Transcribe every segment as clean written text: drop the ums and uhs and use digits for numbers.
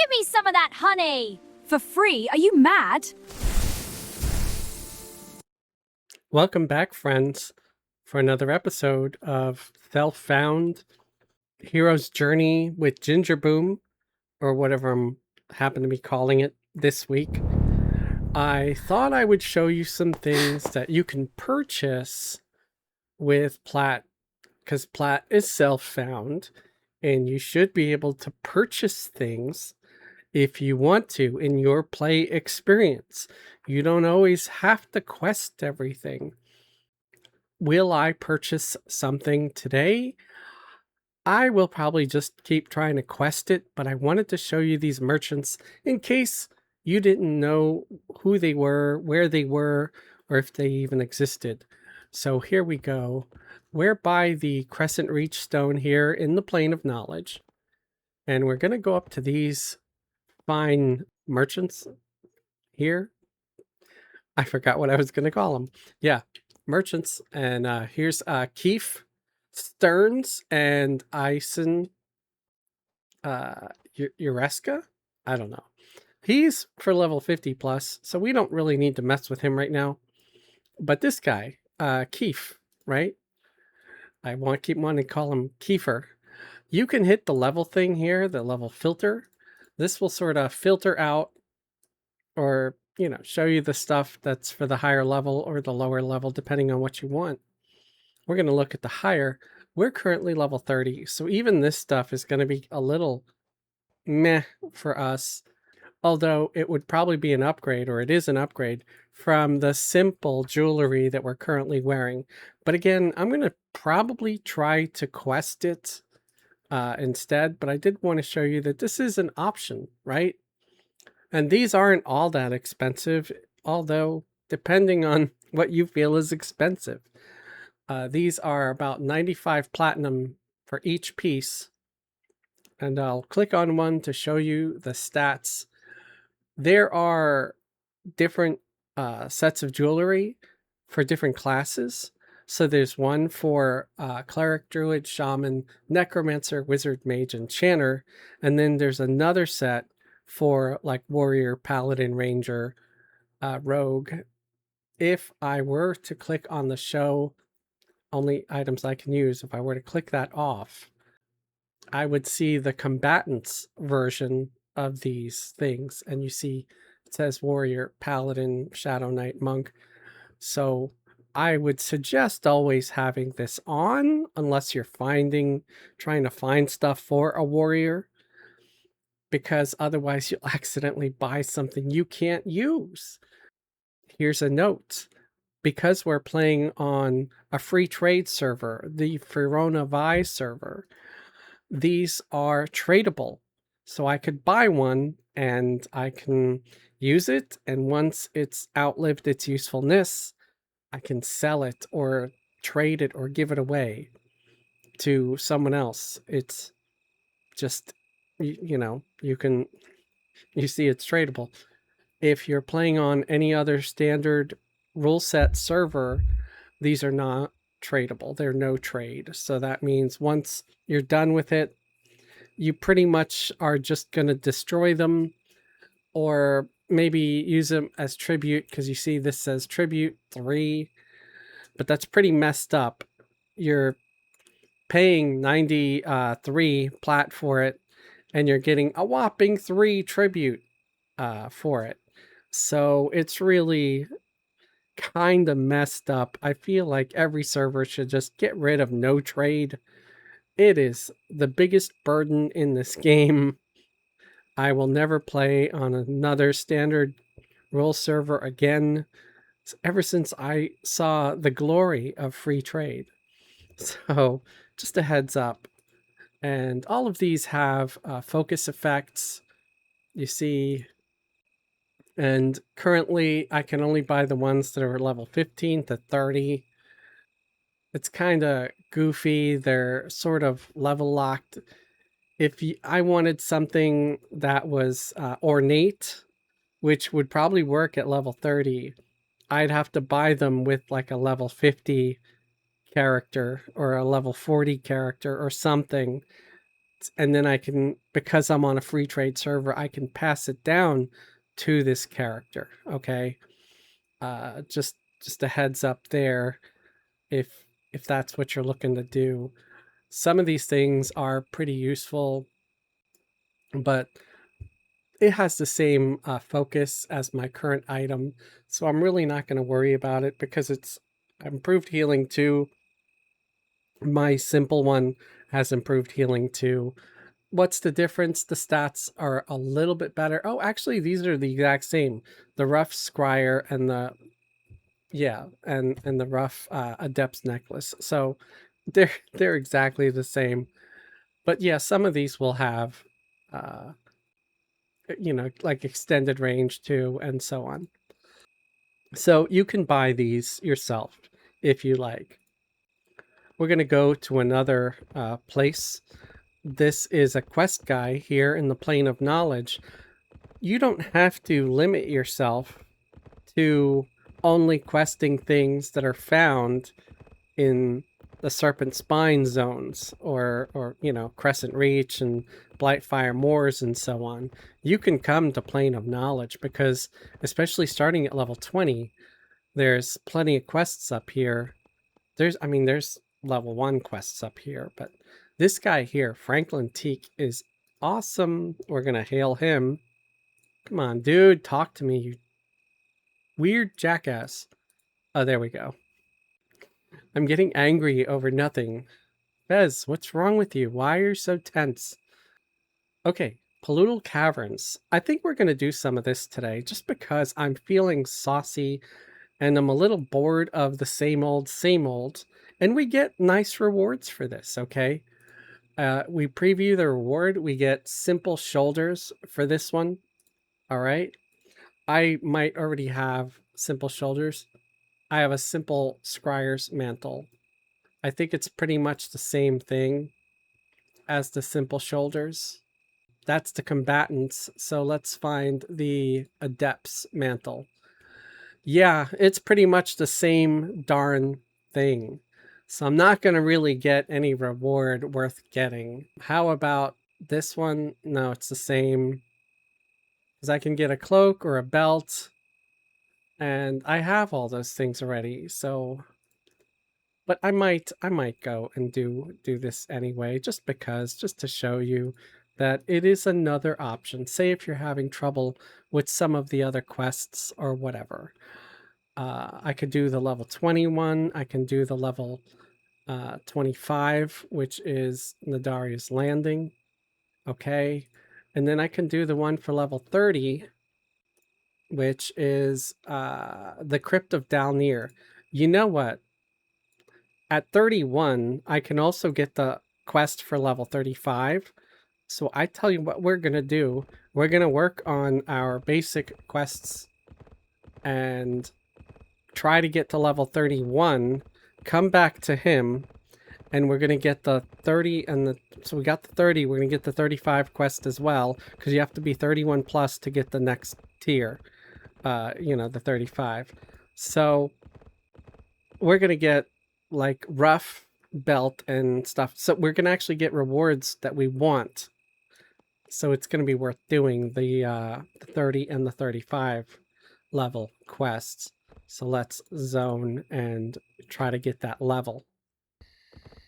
Give me some of that honey! For free? Are you mad? Welcome back, friends, for another episode of Self-Found Hero's Journey with Ginger Boom, or whatever I'm happen to be calling it this week. I thought I would show you some things that you can purchase with Plat, because Plat is self-found, and you should be able to purchase things if you want to in your play experience. You don't always have to quest everything. Will I purchase something today? I will probably just keep trying to quest it, but I wanted to show you these merchants in case you didn't know who they were, where they were, or if they even existed. So here we go. We're by the Crescent Reach Stone here in the Plane of Knowledge. And we're going to go up to these fine merchants here. I forgot what I was going to call them. Yeah, merchants. And here's Keith Stearns and Ison Ureska. I don't know. He's for level 50 plus, so we don't really need to mess with him right now. But this guy, Keith, right? I want to keep wanting to call him Kiefer. You can hit the level thing here, the level filter. This will sort of filter out or, you know, show you the stuff that's for the higher level or the lower level, depending on what you want. We're going to look at the higher. We're currently level 30, so even this stuff is going to be a little meh for us, although it would probably be an upgrade, or it is an upgrade, from the simple jewelry that we're currently wearing. But again, I'm going to probably try to quest it instead, but I did want to show you that this is an option, right? And these aren't all that expensive, although depending on what you feel is expensive. These are about 95 platinum for each piece. And I'll click on one to show you the stats. There are different sets of jewelry for different classes. So there's one for cleric, druid, shaman, necromancer, wizard, mage, and enchanter. And then there's another set for like warrior, paladin, ranger, rogue. If I were to click on the show only items I can use, if I were to click that off, I would see the combatants version of these things. And you see it says warrior, paladin, shadow knight, monk. So I would suggest always having this on unless you're trying to find stuff for a warrior, because otherwise you'll accidentally buy something you can't use. Here's a note. Because we're playing on a free trade server, the Verona Vi server, these are tradable. So I could buy one and I can use it, and once it's outlived its usefulness, I can sell it or trade it or give it away to someone else. It's just, you know, you see it's tradable. If you're playing on any other standard rule set server, these are not tradable. They're no trade. So that means once you're done with it, you pretty much are just going to destroy them, or maybe use them as tribute, because you see this says tribute 3, but that's pretty messed up. You're paying 93 plat for it, and you're getting a whopping 3 tribute for it. So it's really kind of messed up. I feel like every server should just get rid of no trade. It is the biggest burden in this game. I will never play on another standard rule server again, ever since I saw the glory of free trade. So just a heads up. And all of these have focus effects, you see. And currently I can only buy the ones that are level 15 to 30. It's kind of goofy. They're sort of level locked. If I wanted something that was ornate, which would probably work at level 30, I'd have to buy them with like a level 50 character or a level 40 character or something and then I can, because I'm on a free trade server, I can pass it down to this character. Okay, just a heads up there, if that's what you're looking to do. Some of these things are pretty useful, but it has the same focus as my current item, so I'm really not going to worry about it because it's improved healing 2. My simple one has improved healing 2. What's the difference? The stats are a little bit better. Oh, actually, these are the exact same. The rough scryer and the and the rough adept's necklace. So they're exactly the same. But yeah, some of these will have like extended range too, and so on. So you can buy these yourself if you like. We're going to go to another place. This is a quest guy here in the plane of knowledge. You don't have to limit yourself to only questing things that are found in the Serpent Spine zones or Crescent Reach and Blightfire Moors and so on. You can come to Plane of Knowledge because, especially starting at level 20, there's plenty of quests up here. There's level 1 quests up here, but this guy here, Franklin Teak, is awesome. We're gonna hail him. Come on, dude, talk to me, you weird jackass. Oh, there we go. I'm getting angry over nothing. Fez, what's wrong with you? Why are you so tense? Okay, Pollutal Caverns. I think we're going to do some of this today just because I'm feeling saucy and I'm a little bored of the same old, and we get nice rewards for this, okay? We preview the reward. We get simple shoulders for this one. All right. I might already have simple shoulders. I have a simple scryer's mantle. I think it's pretty much the same thing as the simple shoulders. That's the combatants. So let's find the adept's mantle. Yeah, it's pretty much the same darn thing. So I'm not going to really get any reward worth getting. How about this one? No, it's the same. Because I can get a cloak or a belt. And I have all those things already. So, but I might go and do this anyway, just because, just to show you that it is another option. Say if you're having trouble with some of the other quests or whatever. I could do the level 21. I can do the level 25, which is Nadaria's Landing. Okay. And then I can do the one for level 30, which is the Crypt of Daler. You know what? At 31, I can also get the quest for level 35. So I tell you what we're going to do. We're going to work on our basic quests and try to get to level 31, come back to him, and we're going to get the 30 and the... So we got the 30, we're going to get the 35 quest as well, because you have to be 31 plus to get the next tier, the 35. So we're going to get like rough belt and stuff. So we're going to actually get rewards that we want. So it's going to be worth doing the 30 and the 35 level quests. So let's zone and try to get that level.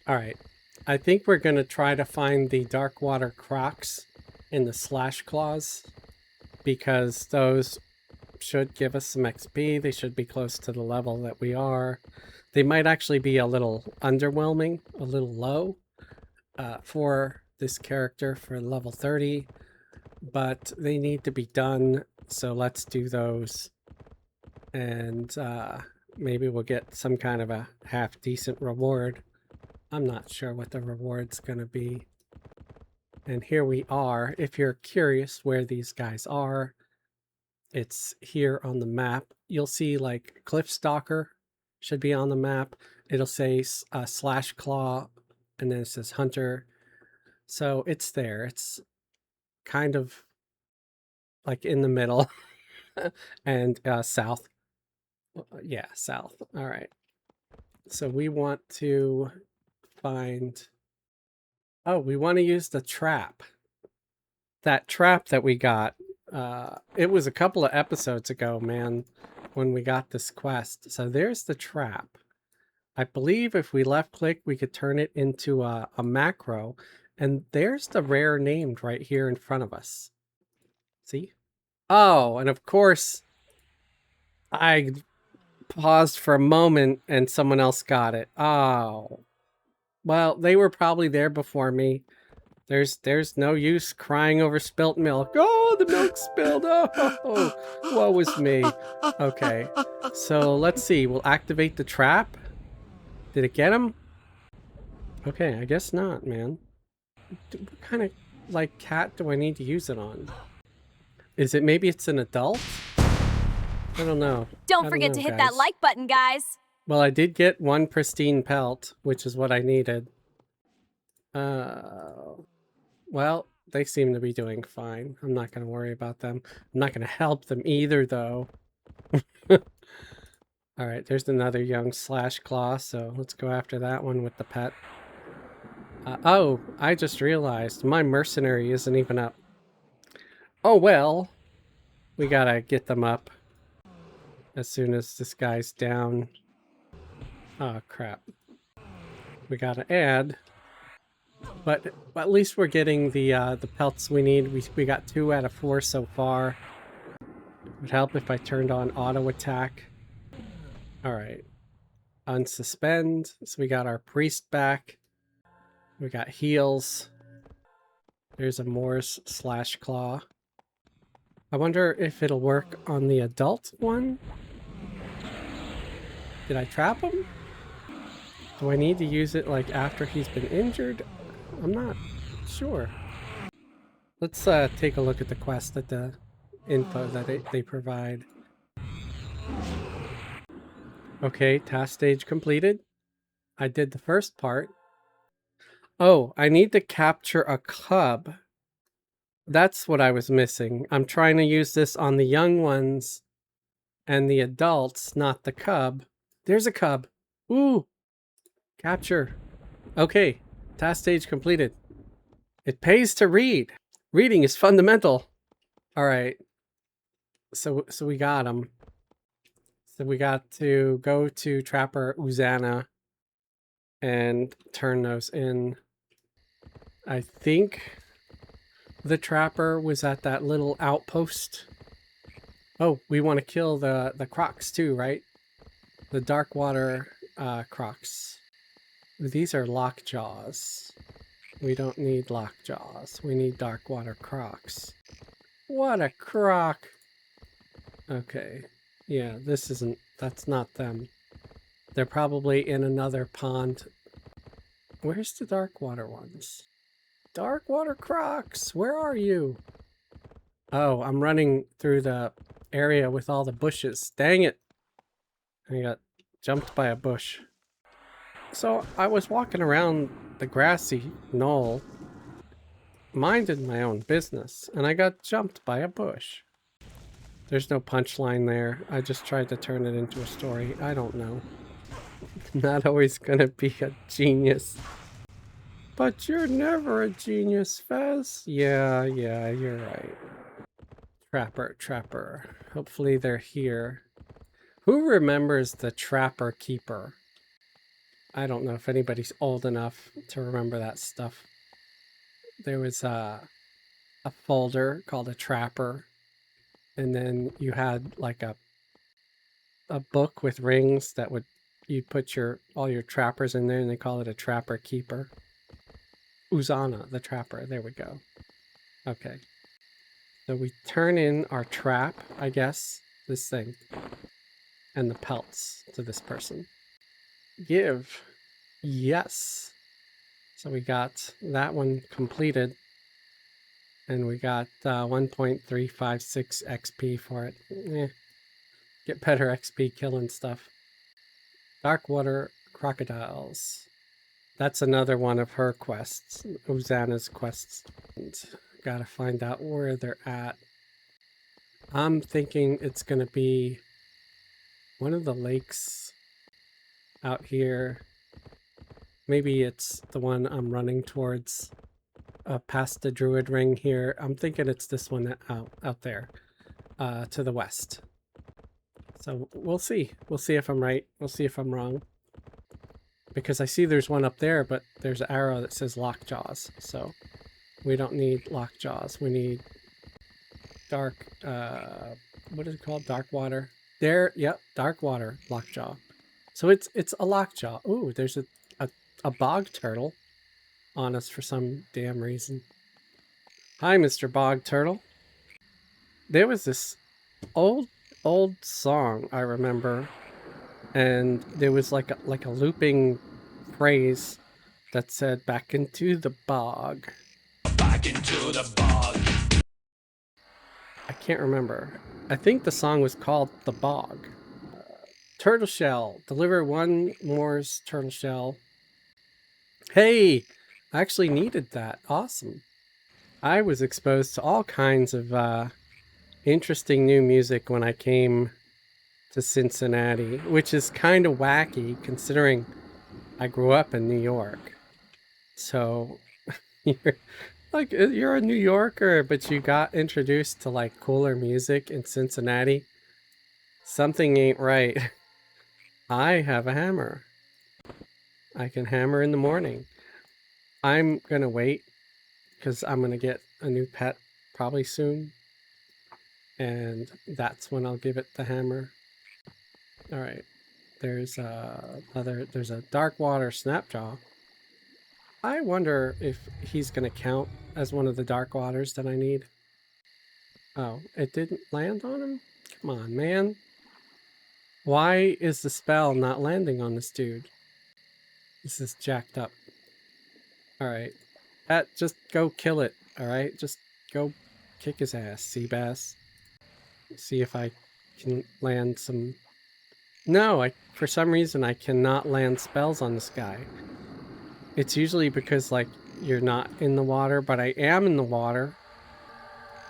All right. I think we're going to try to find the Darkwater Crocs in the slash claws, because those should give us some XP. They should be close to the level that we are. They might actually be a little underwhelming, a little low for this character for level 30, but they need to be done. So let's do those. And maybe we'll get some kind of a half decent reward. I'm not sure what the reward's going to be. And here we are. If you're curious where these guys are, it's here on the map. You'll see like Cliffstalker should be on the map. It'll say slash claw, and then it says hunter. So it's there. It's kind of like in the middle and south. Yeah, south. All right. So we want to find Oh, we want to use the trap. That trap that we got. It was a couple of episodes ago, man, when we got this quest. So there's the trap. I believe if we left click, we could turn it into a macro. And there's the rare named right here in front of us. See? Oh, and of course, I paused for a moment and someone else got it. Oh. Well, they were probably there before me. There's no use crying over spilt milk. Oh, the milk spilled. Oh, woe was me. Okay, so let's see. We'll activate the trap. Did it get him? Okay, I guess not, man. What kind of, like, cat do I need to use it on? Is it, maybe it's an adult? I don't know. Don't forget to hit that like button, guys. Well, I did get one pristine pelt, which is what I needed. Well, they seem to be doing fine. I'm not going to worry about them. I'm not going to help them either, though. All right, there's another young slash claw, so let's go after that one with the pet. Oh, I just realized my mercenary isn't even up. Oh, well. We gotta get them up as soon as this guy's down. Oh, crap. We gotta add. But at least we're getting the pelts we need. We got 2 out of 4 so far. It would help if I turned on auto attack. Alright. Unsuspend. So we got our priest back. We got heals. There's a Morse slash claw. I wonder if it'll work on the adult one? Did I trap him? Do I need to use it like after he's been injured? I'm not sure. Let's take a look at the quest, at the info that they provide. Okay, task stage completed. I did the first part. Oh, I need to capture a cub. That's what I was missing. I'm trying to use this on the young ones and the adults, not the cub. There's a cub. Ooh, capture. Okay, task stage completed. It pays to read. Reading is fundamental. All right. So we got him. So we got to go to Trapper Uzana and turn those in. I think the Trapper was at that little outpost. Oh, we want to kill the crocs too, right? The dark water crocs. These are lockjaws. We don't need lockjaws. We need dark water crocs. What a croc! Okay. Yeah, this isn't... That's not them. They're probably in another pond. Where's the dark water ones? Dark water crocs! Where are you? Oh, I'm running through the area with all the bushes. Dang it! I got jumped by a bush. So I was walking around the grassy knoll, minding my own business, and I got jumped by a bush. There's no punchline there. I just tried to turn it into a story. I don't know. Not always gonna be a genius. But you're never a genius, Fez. Yeah, you're right. Trapper. Hopefully they're here. Who remembers the Trapper Keeper? I don't know if anybody's old enough to remember that stuff. There was a folder called a Trapper, and then you had like a book with rings that would, you'd put all your trappers in there, and they call it a Trapper Keeper. Uzana, the Trapper. There we go. Okay. So we turn in our trap, I guess, this thing, and the pelts to this person. Give. Yes. So we got that one completed, and we got 1.356 XP for it. Get better XP killing stuff. Darkwater crocodiles. That's another one of her quests, Uzana's quests. And gotta find out where they're at. I'm thinking it's gonna be one of the lakes out here. Maybe it's the one I'm running towards past the Druid Ring here. I'm thinking it's this one out there to the west. So we'll see. We'll see if I'm right. We'll see if I'm wrong. Because I see there's one up there, but there's an arrow that says Lockjaws. So we don't need Lockjaws. We need dark, what is it called? Dark water. There, yep, dark water Lockjaw. So it's a Lockjaw. Ooh, there's a bog turtle on us for some damn reason. Hi, Mr. Bog Turtle. There was this old song I remember, and there was like a looping phrase that said "back into the bog." Back into the bog. I can't remember. I think the song was called "The Bog." Turtle shell. Deliver one Moore's turtle shell. Hey, I actually needed that. Awesome. I was exposed to all kinds of interesting new music when I came to Cincinnati, which is kind of wacky considering I grew up in New York. So you're a New Yorker, but you got introduced to like cooler music in Cincinnati. Something ain't right. I have a hammer. I can hammer in the morning. I'm gonna wait because I'm gonna get a new pet probably soon. And that's when I'll give it the hammer. All right. There's there's a dark water snapjaw. I wonder if he's gonna count as one of the dark waters that I need. Oh, it didn't land on him? Come on, man. Why is the spell not landing on this dude? This is jacked up. Alright. Just go kill it, alright? Just go kick his ass, Seabass. See if I can land some... No, for some reason I cannot land spells on this guy. It's usually because, like, you're not in the water, but I am in the water.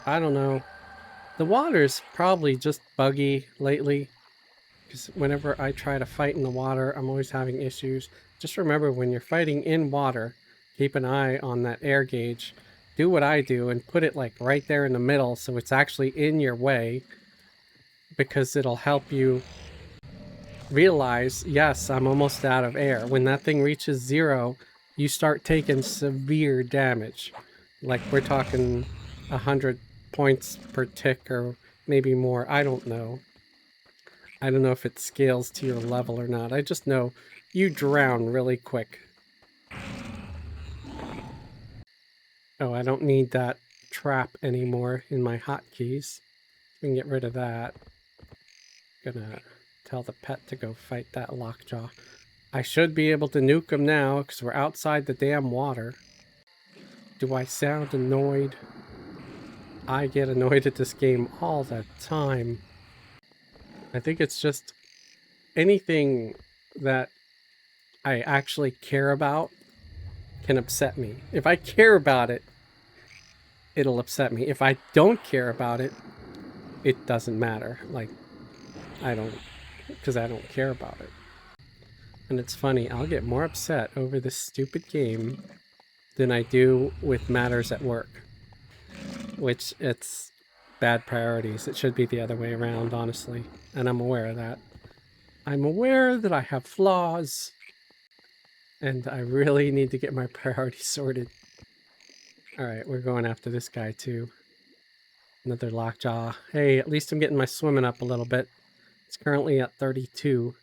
I don't know. The water's probably just buggy lately. Because whenever I try to fight in the water, I'm always having issues. Just remember, when you're fighting in water, keep an eye on that air gauge. Do what I do and put it like right there in the middle so it's actually in your way. Because it'll help you realize, yes, I'm almost out of air. When that thing reaches 0, you start taking severe damage. Like we're talking 100 points per tick or maybe more. I don't know. I don't know if it scales to your level or not. I just know you drown really quick. Oh, I don't need that trap anymore in my hotkeys. We can get rid of that. Gonna tell the pet to go fight that lockjaw. I should be able to nuke him now because we're outside the damn water. Do I sound annoyed? I get annoyed at this game all the time. I think it's just anything that I actually care about can upset me. If I care about it, it'll upset me. If I don't care about it, it doesn't matter. Like, because I don't care about it. And it's funny, I'll get more upset over this stupid game than I do with matters at work. Which, it's bad priorities. It should be the other way around, honestly. And I'm aware of that. I'm aware that I have flaws. And I really need to get my priorities sorted. Alright, we're going after this guy too. Another lockjaw. Hey, at least I'm getting my swimming up a little bit. It's currently at 32.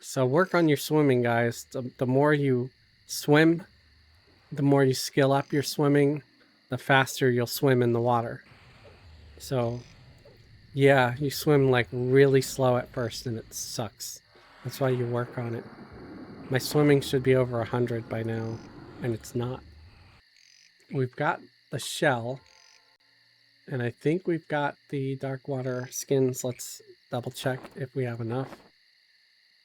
So work on your swimming, guys. The more you swim, the more you skill up your swimming, the faster you'll swim in the water. So, yeah, you swim like really slow at first and it sucks. That's why you work on it. My swimming should be over 100 by now, and it's not. We've got the shell, and I think we've got the dark water skins. Let's double check if we have enough.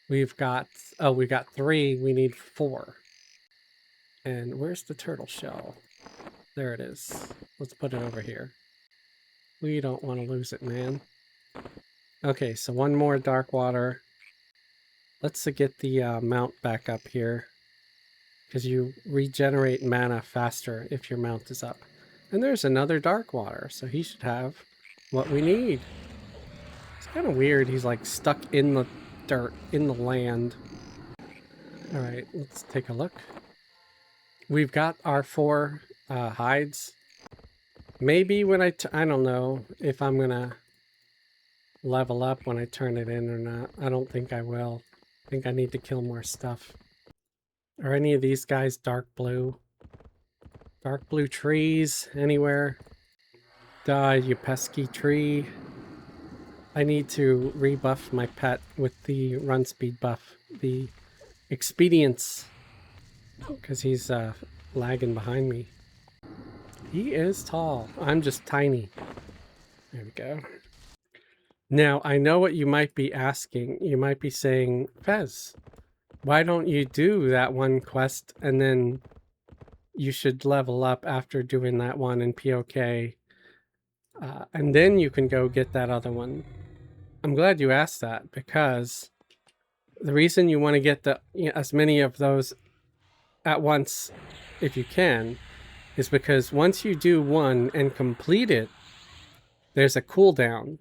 We've got 3, we need 4. And where's the turtle shell? There it is. Let's put it over here. We don't want to lose it, man. Okay, so one more dark water. Let's get the mount back up here. because you regenerate mana faster if your mount is up. And there's another dark water, so he should have what we need. It's kind of weird. He's like stuck in the dirt, in the land. All right, let's take a look. We've got our 4 hides. Maybe when I don't know if I'm gonna level up when I turn it in or not. I don't think I will. I think I need to kill more stuff. Are any of these guys dark blue? Dark blue trees anywhere? Die, you pesky tree. I need to rebuff my pet with the run speed buff. The expedience. Because he's lagging behind me. He is tall. I'm just tiny. There we go. Now, I know what you might be asking. You might be saying, Fez, why don't you do that one quest and then you should level up after doing that one in POK and then you can go get that other one. I'm glad you asked that, because the reason you want to get as many of those at once if you can is because once you do one and complete it, there's a cooldown.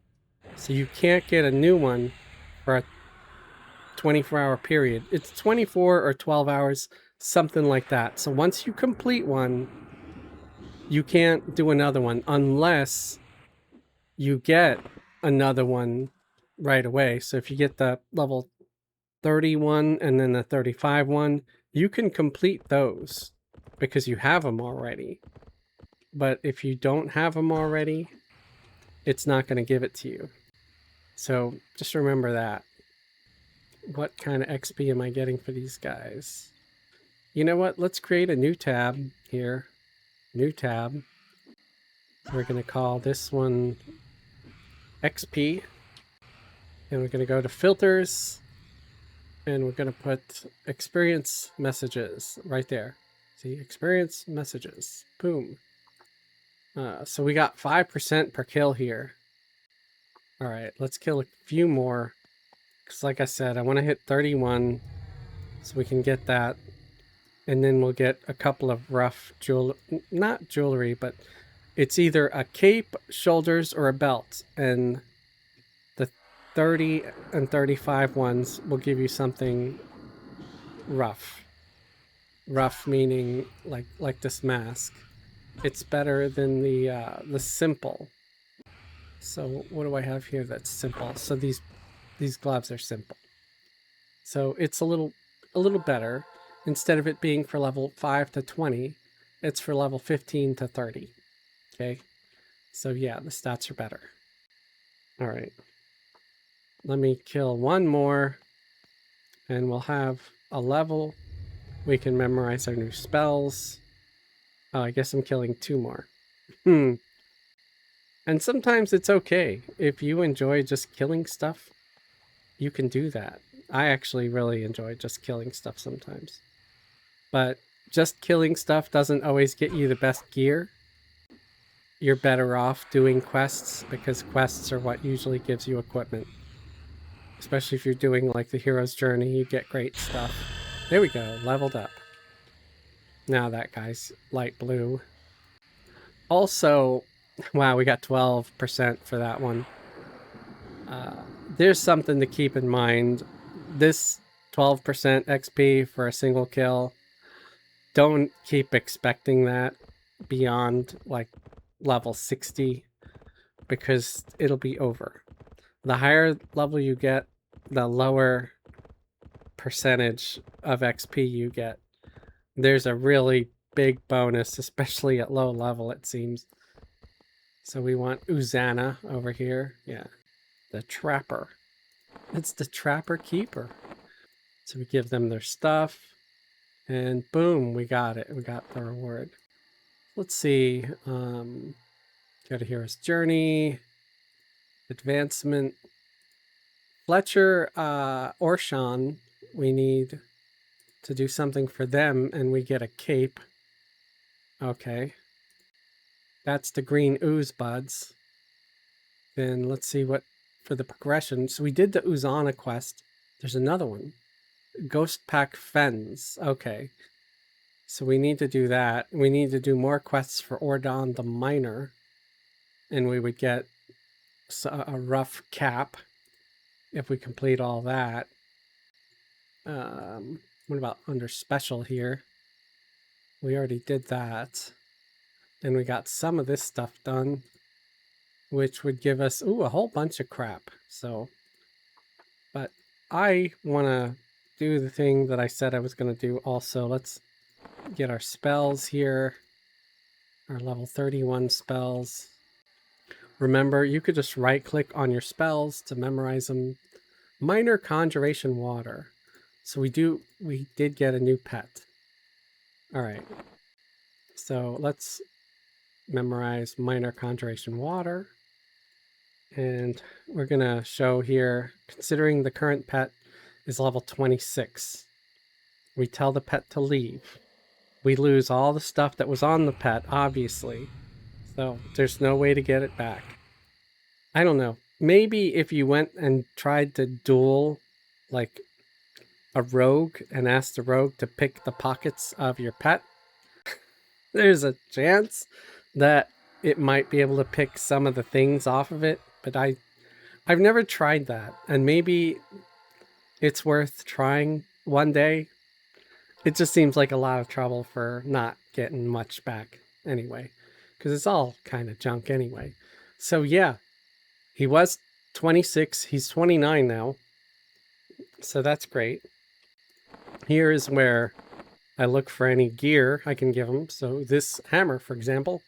So you can't get a new one for a 24-hour period. It's 24 or 12 hours, something like that. So once you complete one, you can't do another one unless you get another one right away. So if you get the level 31 and then the 35 one, you can complete those because you have them already. But if you don't have them already, it's not going to give it to you. So just remember that. What kind of XP am I getting for these guys? You know what? Let's create a new tab here. New tab. We're going to call this one XP. And we're going to go to filters. And we're going to put experience messages right there. See, experience messages. Boom. So we got 5% per kill here. All right, let's kill a few more. Because like I said, I want to hit 31 so we can get that. And then we'll get a couple of rough not jewelry, but it's either a cape, shoulders, or a belt. And the 30 and 35 ones will give you something rough. Rough meaning like this mask. It's better than the simple. So what do I have here that's simple? So these gloves are simple. So it's a little better. Instead of it being for level 5 to 20, it's for level 15 to 30. Okay? So yeah, the stats are better. All right. Let me kill one more and we'll have a level. We can memorize our new spells. Oh, I guess I'm killing 2 more. And sometimes it's okay. If you enjoy just killing stuff, you can do that. I actually really enjoy just killing stuff sometimes. But just killing stuff doesn't always get you the best gear. You're better off doing quests, because quests are what usually gives you equipment. Especially if you're doing like the hero's journey, you get great stuff. There we go, leveled up. Now that guy's light blue. Also, wow, we got 12% for that one. There's something to keep in mind. This 12% XP for a single kill, don't keep expecting that beyond like level 60, because it'll be over. The higher level you get, the lower percentage of XP you get. There's a really big bonus, especially at low level, it seems. So we want Uzana over here. Yeah, the Trapper. It's the Trapper Keeper. So we give them their stuff. And boom, we got it. We got the reward. Let's see. Go to Hero's Journey. Advancement. Fletcher, Orshan, we need to do something for them, and we get a cape. Okay. That's the green ooze buds. Then let's see what for the progression. So we did the Uzana quest. There's another one. Ghost Pack Fens. Okay. So we need to do that. We need to do more quests for Ordon the Miner. And we would get a rough cap if we complete all that. What about under special here? We already did that. And we got some of this stuff done, which would give us, ooh, a whole bunch of crap. So, but I want to do the thing that I said I was going to do also. Let's get our spells here. Our level 31 spells. Remember, you could just right click on your spells to memorize them. Minor Conjuration Water. So we did get a new pet. All right. So let's memorize Minor Conjuration Water. And we're going to show here, considering the current pet is level 26. We tell the pet to leave. We lose all the stuff that was on the pet, obviously. So there's no way to get it back. I don't know. Maybe if you went and tried to duel like a rogue and asked the rogue to pick the pockets of your pet, there's a chance that it might be able to pick some of the things off of it. But I've never tried that. And maybe it's worth trying one day. It just seems like a lot of trouble for not getting much back anyway. Because it's all kind of junk anyway. So yeah, he was 26. He's 29 now. So that's great. Here is where I look for any gear I can give him. So this hammer, for example,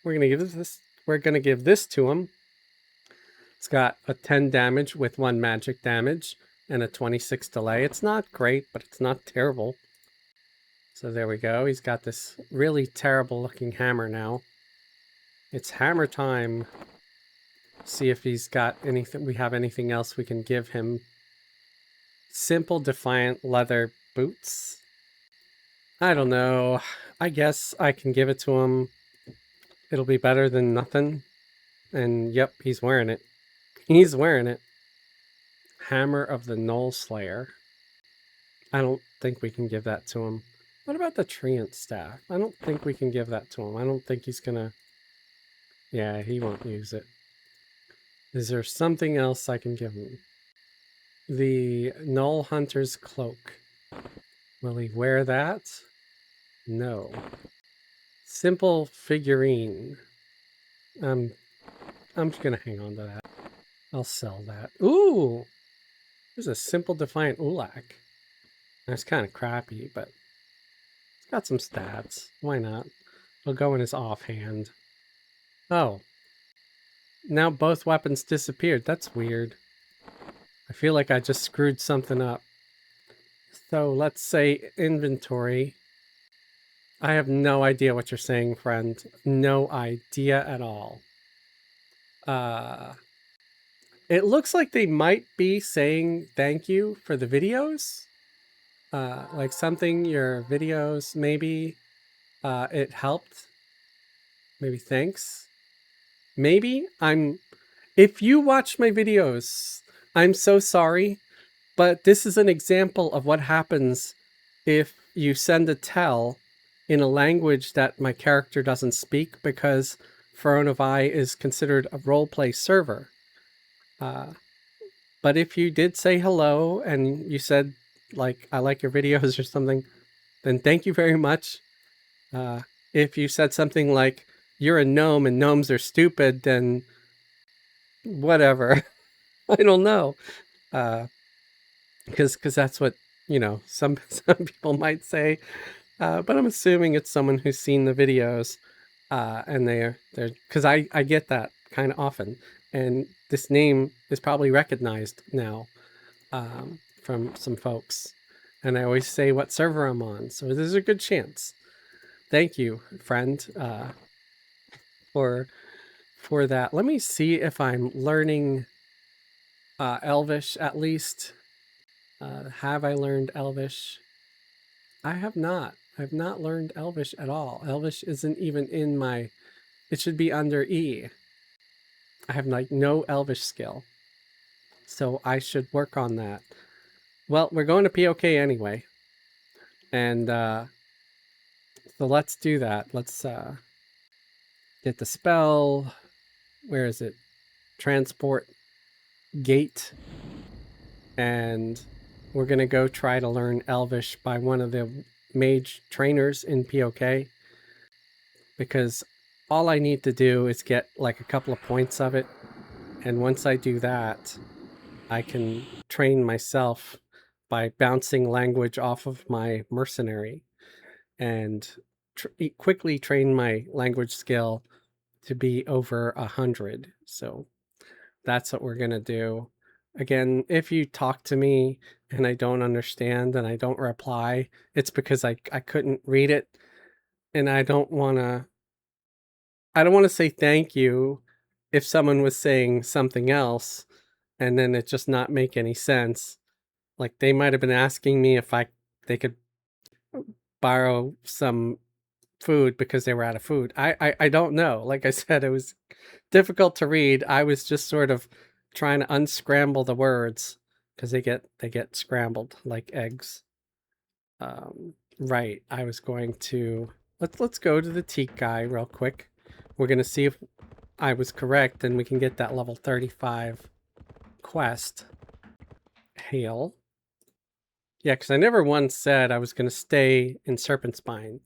we're going to give this to him. It's got a 10 damage with 1 magic damage and a 26 delay. It's not great, but it's not terrible. So there we go. He's got this really terrible looking hammer now. It's hammer time. See if he's got anything. We have anything else we can give him. Simple Defiant leather boots. I don't know. I guess I can give it to him. It'll be better than nothing. And yep, he's wearing it. He's wearing it. Hammer of the Knoll Slayer. I don't think we can give that to him. What about the Treant Staff? I don't think we can give that to him. I don't think he's gonna... Yeah, he won't use it. Is there something else I can give him? The Knoll Hunter's Cloak. Will he wear that? No. Simple Figurine. I'm just gonna hang on to that. I'll sell that. Ooh! There's a Simple Defiant Ulak. That's kind of crappy, but it's got some stats. Why not? It'll go in his offhand. Oh. Now both weapons disappeared. That's weird. I feel like I just screwed something up. So let's say inventory. I have no idea what you're saying, friend. No idea at all. It looks like they might be saying thank you for the videos. Like something, your videos, maybe it helped. Maybe thanks. Maybe if you watch my videos, I'm so sorry, but this is an example of what happens if you send a tell in a language that my character doesn't speak, because Foronovi is considered a roleplay server. But if you did say hello and you said, like, I like your videos or something, then thank you very much. If you said something like, you're a gnome and gnomes are stupid, then whatever. I don't know. Because that's what, you know, some people might say. But I'm assuming it's someone who's seen the videos. And they're because I get that kind of often. And this name is probably recognized now from some folks. And I always say what server I'm on. So there's a good chance. Thank you, friend, for that. Let me see if I'm learning Elvish at least. Have I learned Elvish? I have not. I've not learned Elvish at all. Elvish isn't even in my... It should be under E. I have like no Elvish skill. So I should work on that. Well, we're going to POK anyway. And So let's do that. Let's get the spell. Where is it? Transport gate. And we're going to go try to learn Elvish by one of the mage trainers in POK. Because all I need to do is get like a couple of points of it. And once I do that, I can train myself by bouncing language off of my mercenary and quickly train my language skill to be over 100. So that's what we're going to do. Again, if you talk to me and I don't understand and I don't reply, it's because I couldn't read it, and I don't want to say thank you if someone was saying something else and then it just not make any sense. Like they might have been asking me if they could borrow some food because they were out of food. I don't know. Like I said, it was difficult to read. I was just sort of trying to unscramble the words because they get scrambled like eggs. Right. I was going to let's go to the teak guy real quick. We're gonna see if I was correct, and we can get that level 35 quest. Hail. Yeah, because I never once said I was going to stay in Serpent Spine.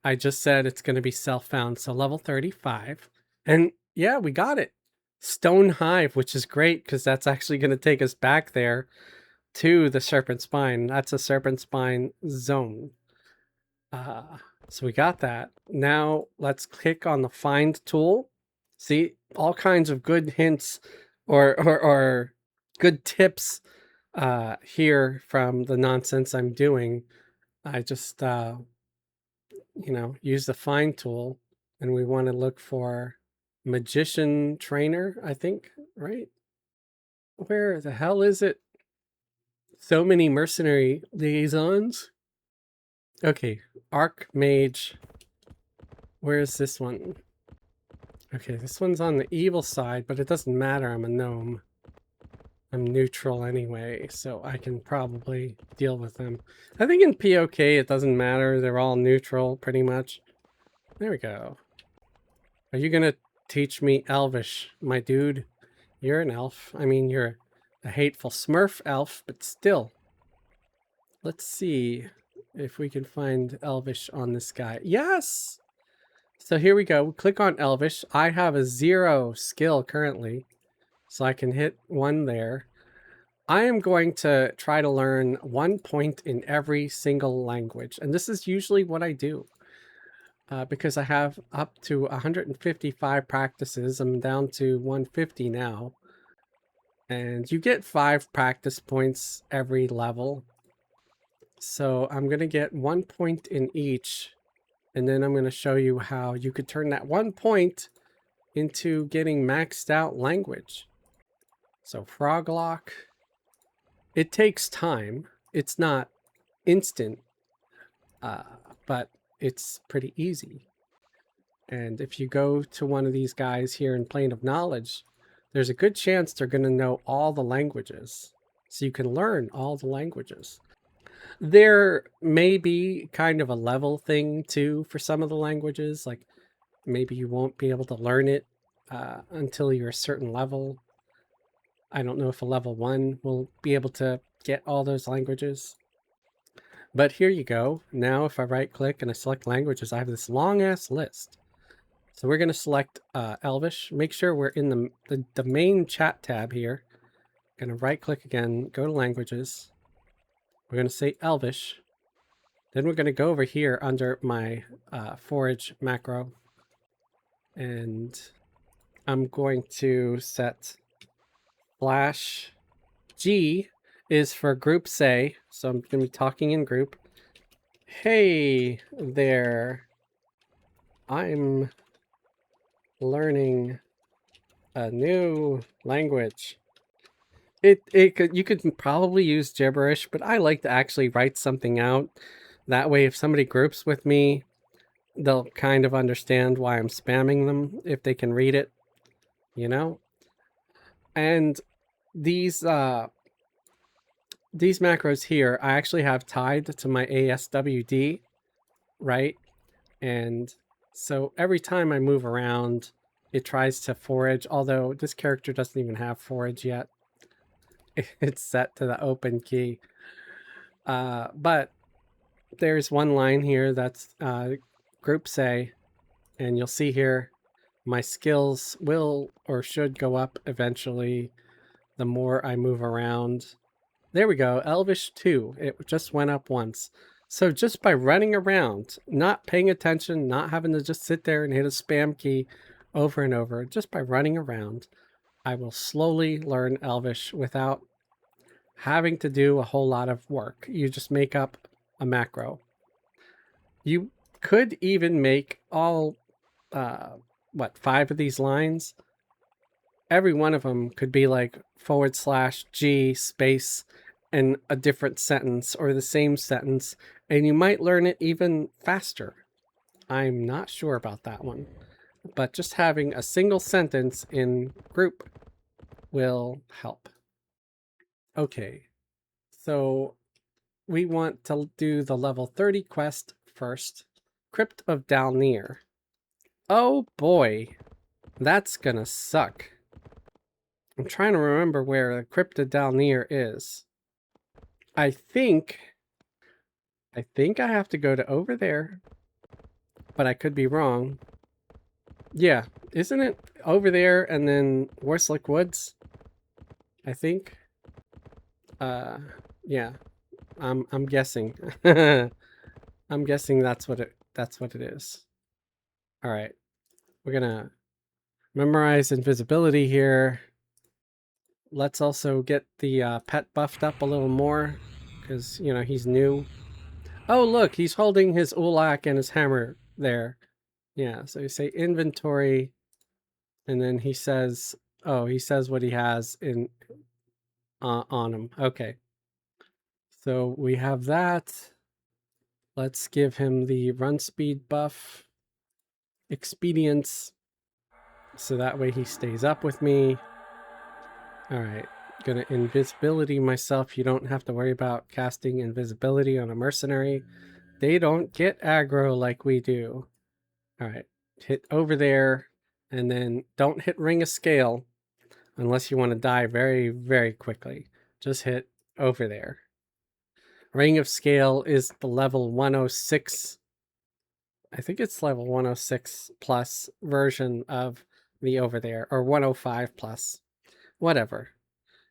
I just said it's going to be self-found, so level 35. And yeah, we got it. Stonehive, which is great because that's actually going to take us back there to the Serpent Spine. That's a Serpent Spine zone. So we got that. Now let's click on the Find tool. See, all kinds of good hints or good tips here from the nonsense I'm doing. I just use the find tool, and we want to look for magician trainer, I think, right? Where the hell is it? So many mercenary liaisons. Okay, archmage. Where is this one? Okay, this one's on the evil side, but it doesn't matter. I'm a gnome. I'm neutral anyway, so I can probably deal with them. I think in POK it doesn't matter. They're all neutral, pretty much. There we go. Are you gonna teach me Elvish, my dude? You're an elf. I mean, you're a hateful smurf elf, but still. Let's see if we can find Elvish on this guy. Yes! So here we go. Click on Elvish. I have a 0 skill currently, so I can hit 1 there. I am going to try to learn 1 point in every single language. And this is usually what I do. Because I have up to 155 practices. I'm down to 150 now. And you get 5 practice points every level. So I'm going to get 1 point in each. And then I'm going to show you how you could turn that 1 point into getting maxed out language. So Froglock. It takes time. It's not instant, but it's pretty easy. And if you go to one of these guys here in Plane of Knowledge, there's a good chance they're going to know all the languages. So you can learn all the languages. There may be kind of a level thing too for some of the languages. Like maybe you won't be able to learn it until you're a certain level. I don't know if a level 1 will be able to get all those languages. But here you go. Now if I right click and I select languages, I have this long ass list. So we're going to select Elvish. Make sure we're in the main chat tab here. Going to right click again, go to languages. We're going to say Elvish. Then we're going to go over here under my forage macro. And I'm going to set Flash G is for group say. So I'm going to be talking in group. Hey there. I'm learning a new language. You could probably use gibberish, but I like to actually write something out. That way if somebody groups with me, they'll kind of understand why I'm spamming them if they can read it, you know? And these macros here, I actually have tied to my ASWD, right? And so every time I move around, it tries to forage, although this character doesn't even have forage yet. It's set to the open key. But there's one line here that's group say, and you'll see here my skills will or should go up eventually the more I move around. There we go, Elvish 2. It just went up once. So just by running around, not paying attention, not having to just sit there and hit a spam key over and over, just by running around, I will slowly learn Elvish without having to do a whole lot of work. You just make up a macro. You could even make all, 5 of these lines? Every one of them could be like /G space and a different sentence or the same sentence, and you might learn it even faster. I'm not sure about that one, but just having a single sentence in group will help. Okay, so we want to do the level 30 quest first. Crypt of Daler. Oh boy, that's gonna suck. I'm trying to remember where the Crypt of Daler is. I think I have to go to over there, but I could be wrong. Yeah, isn't it over there and then Worslick Woods? I think. Yeah, I'm guessing. I'm guessing that's what it is. All right, we're gonna memorize invisibility here. Let's also get the pet buffed up a little more because, you know, he's new. Oh, look, he's holding his ulak and his hammer there. Yeah, so you say inventory, and then he says, oh, he says what he has in on him. Okay. So we have that. Let's give him the run speed buff. Expedience. So that way he stays up with me. All right. Gonna invisibility myself. You don't have to worry about casting invisibility on a mercenary. They don't get aggro like we do. All right. Hit over there. And then don't hit Ring of Scale unless you want to die very, very quickly. Just hit over there. Ring of Scale is the level 106. I think it's level 106 plus version of the over there, or 105 plus. Whatever.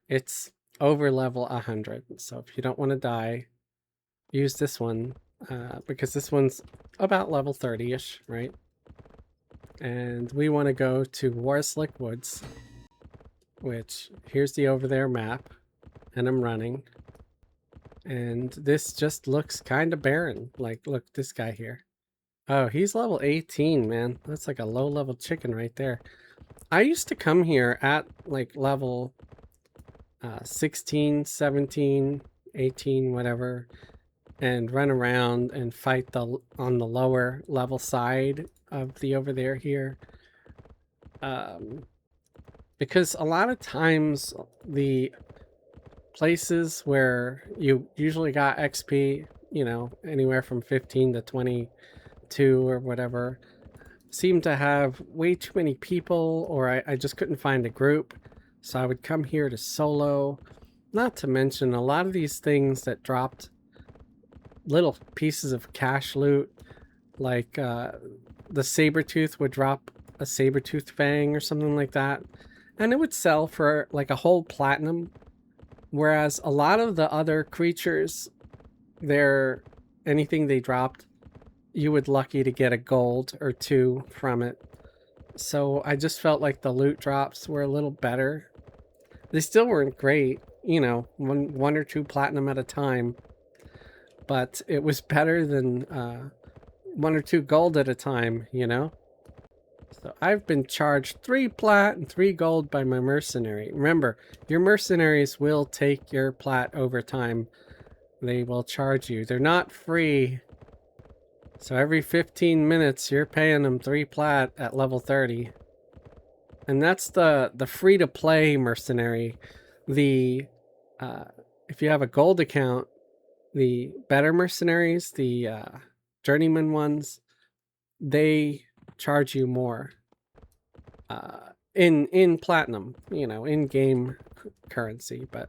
It's over level 100. So if you don't want to die, use this one, because this one's about level 30-ish, right? And we want to go to Worslick Woods, which here's the over there map, and I'm running. And this just looks kind of barren. Like, look, this guy here. Oh, he's level 18, man. That's like a low-level chicken right there. I used to come here at like level 16, 17, 18, whatever, and run around and fight on the lower level side of the over there here. Because a lot of times the places where you usually got XP, you know, anywhere from 15 to 22 or whatever, seem to have way too many people, or I just couldn't find a group. So I would come here to solo. Not to mention a lot of these things that dropped little pieces of cash loot, like the Sabertooth would drop a Sabertooth Fang or something like that, and it would sell for like a whole platinum. Whereas a lot of the other creatures, anything they dropped, you would lucky to get a gold or 2 from it. So I just felt like the loot drops were a little better. They still weren't great, you know, one or 2 platinum at a time, but it was better than 1 or 2 gold at a time, you know? So I've been charged 3 plat and 3 gold by my mercenary. Remember, your mercenaries will take your plat over time. They will charge you. They're not free. So every 15 minutes, you're paying them 3 plat at level 30. And that's the free-to-play mercenary. If you have a gold account, the better mercenaries, the journeyman ones, they charge you more in platinum, you know, in game currency, but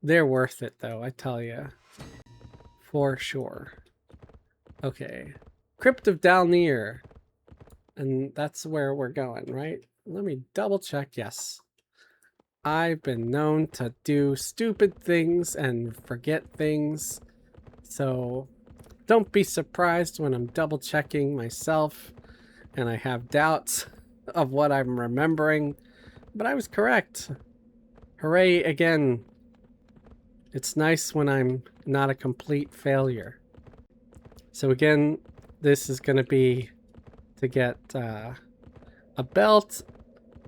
they're worth it though, I tell you, for sure. Okay, Crypt of Daler, and that's where we're going, right? Let me double check. Yes, I've been known to do stupid things and forget things, so don't be surprised when I'm double checking myself and I have doubts of what I'm remembering, but I was correct. Hooray again. It's nice when I'm not a complete failure. So again, this is going to be to get a belt,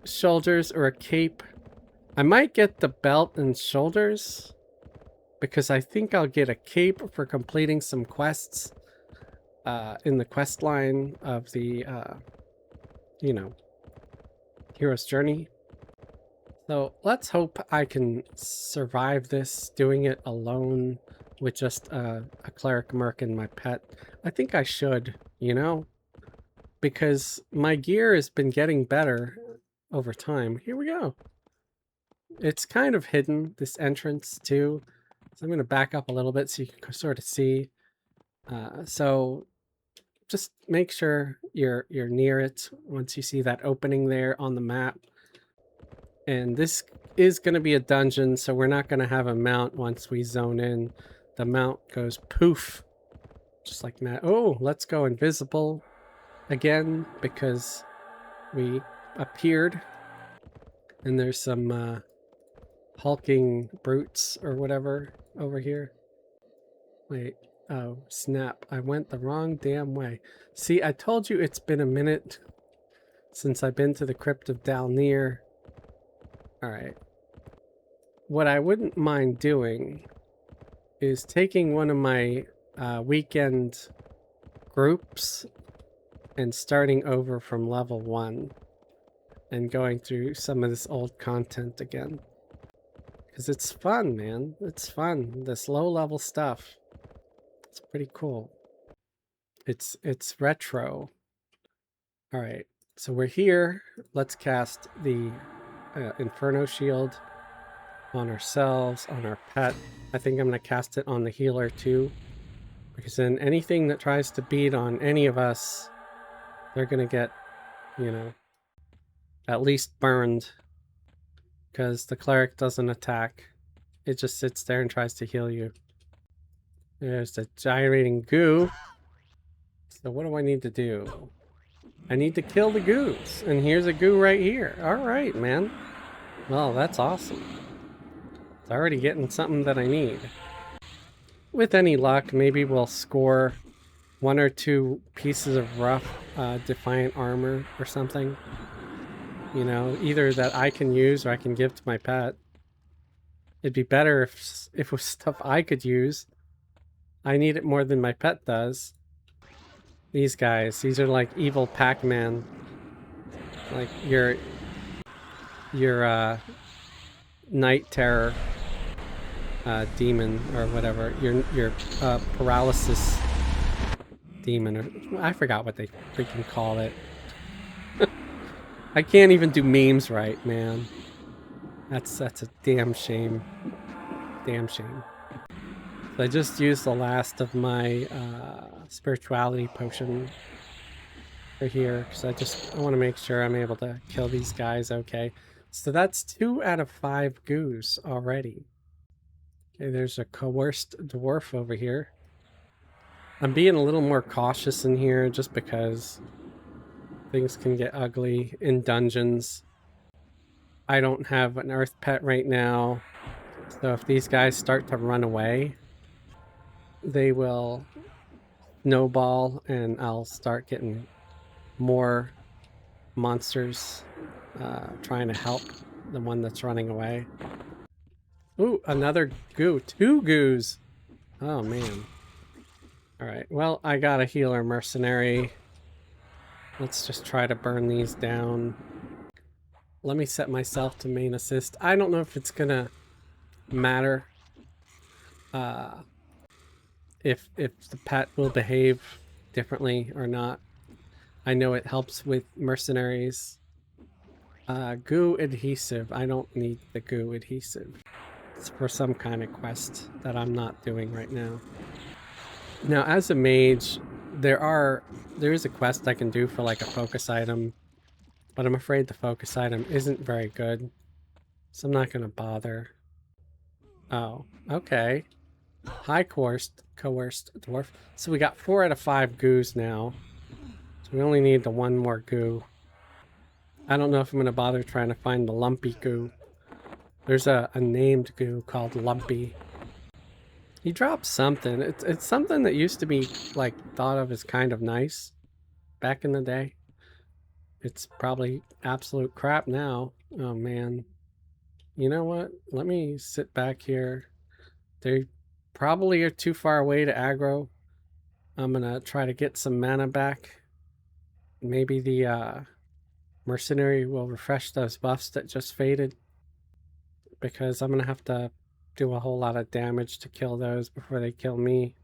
shoulders, or a cape. I might get the belt and shoulders because I think I'll get a cape for completing some quests in the quest line of the, you know, hero's journey. So let's hope I can survive this doing it alone with just a cleric merc and my pet. I think I should, you know, because my gear has been getting better over time. Here we go. It's kind of hidden, this entrance too. So I'm going to back up a little bit so you can sort of see. So just make sure you're near it once you see that opening there on the map. And this is going to be a dungeon, so we're not going to have a mount once we zone in. The mount goes poof, just like that. Oh, let's go invisible again because we appeared. And there's some hulking brutes or whatever over here. Wait, oh, snap. I went the wrong damn way. See, I told you it's been a minute since I've been to the Crypt of Daler. Alright. What I wouldn't mind doing is taking one of my weekend groups and starting over from level 1 and going through some of this old content again. Because it's fun, man. It's fun. This low-level stuff. It's pretty cool. It's retro. Alright, so we're here. Let's cast the Inferno Shield on ourselves, on our pet. I think I'm going to cast it on the healer too. Because then anything that tries to beat on any of us, they're going to get, you know, at least burned. Because the cleric doesn't attack. It just sits there and tries to heal you. There's the gyrating goo. So what do I need to do? I need to kill the goos. And here's a goo right here. Alright, man. Well, that's awesome. It's already getting something that I need. With any luck, maybe we'll score 1 or 2 pieces of rough Defiant armor or something. You know, either that I can use or I can give to my pet. It'd be better if it was stuff I could use. I need it more than my pet does. These guys, these are like evil Pac-Man. Like your night terror demon or whatever. Your paralysis demon, or I forgot what they freaking call it. I can't even do memes right, man. That's a damn shame. Damn shame. So I just used the last of my spirituality potion for here because I want to make sure I'm able to kill these guys okay. So that's 2 out of 5 goos already. Okay, there's a coerced dwarf over here. I'm being a little more cautious in here just because things can get ugly in dungeons. I don't have an earth pet right now, so if these guys start to run away, they will snowball and I'll start getting more monsters trying to help the one that's running away. Ooh, another goo. 2 goos. Oh, man. Alright, well, I got a healer mercenary. Let's just try to burn these down. Let me set myself to main assist. I don't know if it's gonna matter if the pet will behave differently or not. I know it helps with mercenaries. Goo adhesive. I don't need the goo adhesive. It's for some kind of quest that I'm not doing right now. Now, as a mage, there is a quest I can do for like a focus item, but I'm afraid the focus item isn't very good, so I'm not going to bother. Oh, okay. High coerced dwarf. So we got 4 out of 5 goos now. So we only need the 1 more goo. I don't know if I'm going to bother trying to find the lumpy goo. There's a named goo called Lumpy. He dropped something. It's something that used to be like thought of as kind of nice back in the day. It's probably absolute crap now. Oh man. You know what? Let me sit back here. They probably are too far away to aggro. I'm gonna try to get some mana back. Maybe the mercenary will refresh those buffs that just faded, because I'm gonna have to do a whole lot of damage to kill those before they kill me.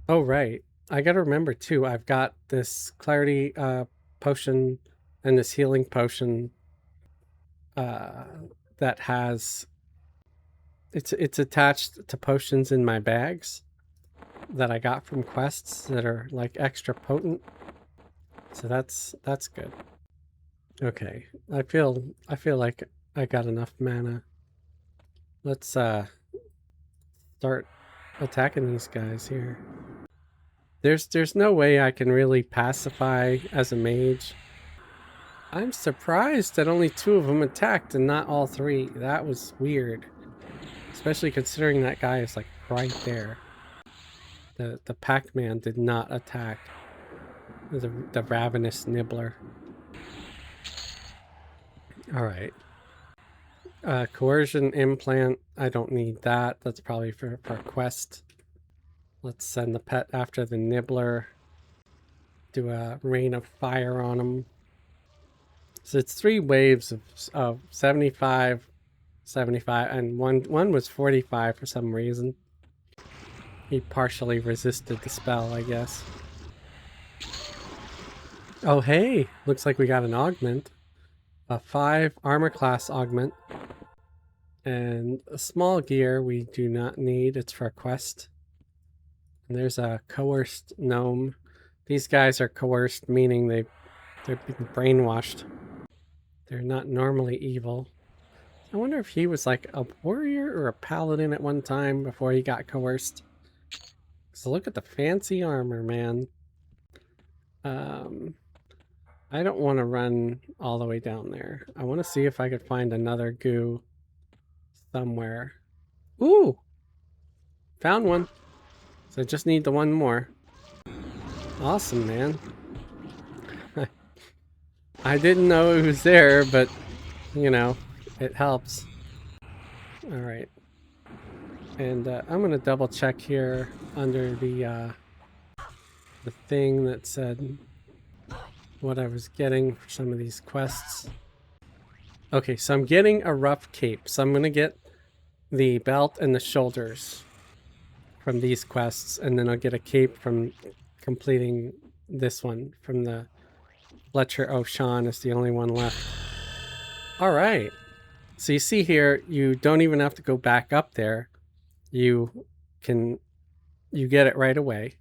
Oh right, I gotta remember too, I've got this clarity potion and this healing potion that has it's attached to potions in my bags that I got from quests that are like extra potent. So that's good. Okay, I feel like I got enough mana. Let's start attacking these guys here. There's no way I can really pacify as a mage. I'm surprised that only 2 of them attacked and not all 3. That was weird. Especially considering that guy is like right there. The Pac-Man did not attack. The ravenous nibbler. Alright. Coercion implant. I don't need that. That's probably for a quest. Let's send the pet after the nibbler. Do a rain of fire on him. So it's 3 waves of 75, 75, and one was 45 for some reason. He partially resisted the spell, I guess. Oh hey, looks like we got an augment. A 5 armor class augment. And a small gear we do not need, it's for a quest. And there's a coerced gnome. These guys are coerced, meaning they're being brainwashed. They're not normally evil. I wonder if he was like a warrior or a paladin at one time before he got coerced. So look at the fancy armor, man. I don't want to run all the way down there. I want to see if I could find another goo somewhere. Ooh! Found one. So I just need the 1 more. Awesome, man. I didn't know it was there, but, you know, it helps. Alright. And I'm going to double check here under the thing that said what I was getting for some of these quests. Okay, so I'm getting a rough cape. So I'm going to get the belt and the shoulders from these quests, and then I'll get a cape from completing this one from the Fletcher O'Shawn is the only one left. All right. So you see here, you don't even have to go back up there. You get it right away.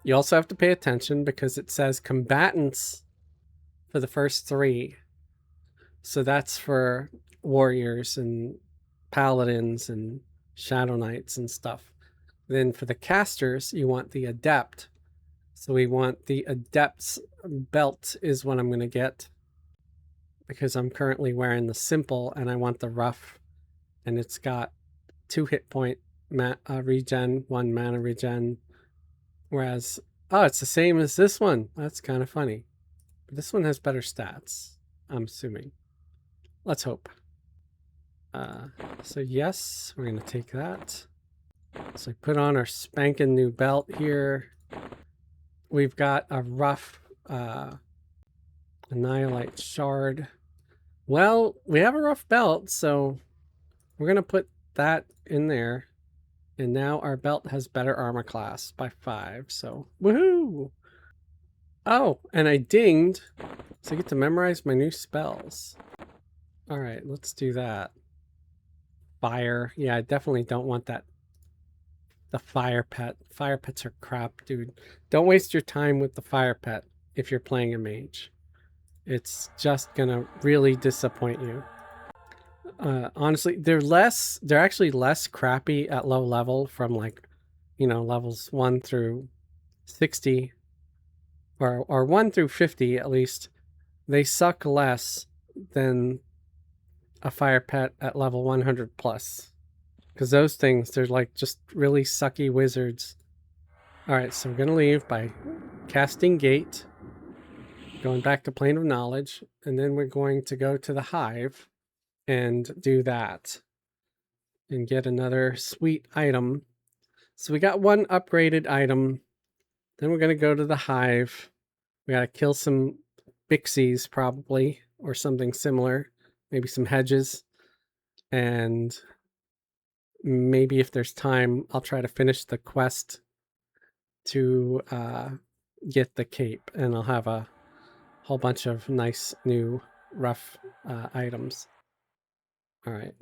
You also have to pay attention because it says combatants for the first 3. So that's for warriors and paladins and shadow knights and stuff. Then for the casters, you want the adept. So we want the adept's belt is what I'm going to get, because I'm currently wearing the simple and I want the rough, and it's got 2 hit point regen, 1 mana regen, whereas it's the same as this one. That's kind of funny, but this one has better stats, I'm assuming. Let's hope. So yes, we're going to take that. So we put on our spanking new belt here. We've got a rough Annihilate Shard. Well, we have a rough belt, so we're going to put that in there. And now our belt has better armor class by 5, so woohoo! Oh, and I dinged, so I get to memorize my new spells. All right, let's do that. Fire. Yeah, I definitely don't want that. The fire pet. Fire pets are crap, dude. Don't waste your time with the fire pet if you're playing a mage. It's just gonna really disappoint you. Honestly, they're actually less crappy at low level from like, levels 1 through 60 or 1 through 50 at least. They suck less than a fire pet at level 100 plus. Because those things, they're like just really sucky wizards. Alright, so we're going to leave by casting Gate, going back to Plane of Knowledge, and then we're going to go to the Hive and do that. And get another sweet item. So we got one upgraded item. Then we're going to go to the Hive. We got to kill some Bixies probably, or something similar. Maybe some hedges. And maybe if there's time, I'll try to finish the quest to get the cape. And I'll have a whole bunch of nice new rough items. All right.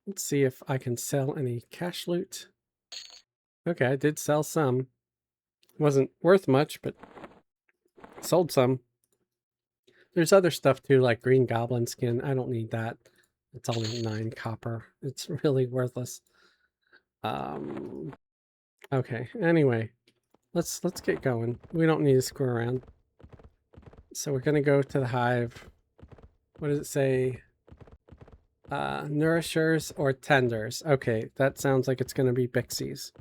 Let's see if I can sell any cash loot. Okay, I did sell some. Wasn't worth much, but sold some. There's other stuff too, like green goblin skin. I don't need that. It's only 9 copper. It's really worthless. Okay, anyway. Let's get going. We don't need to screw around. So we're gonna go to the Hive. What does it say? Nourishers or tenders. Okay, that sounds like it's gonna be Bixies.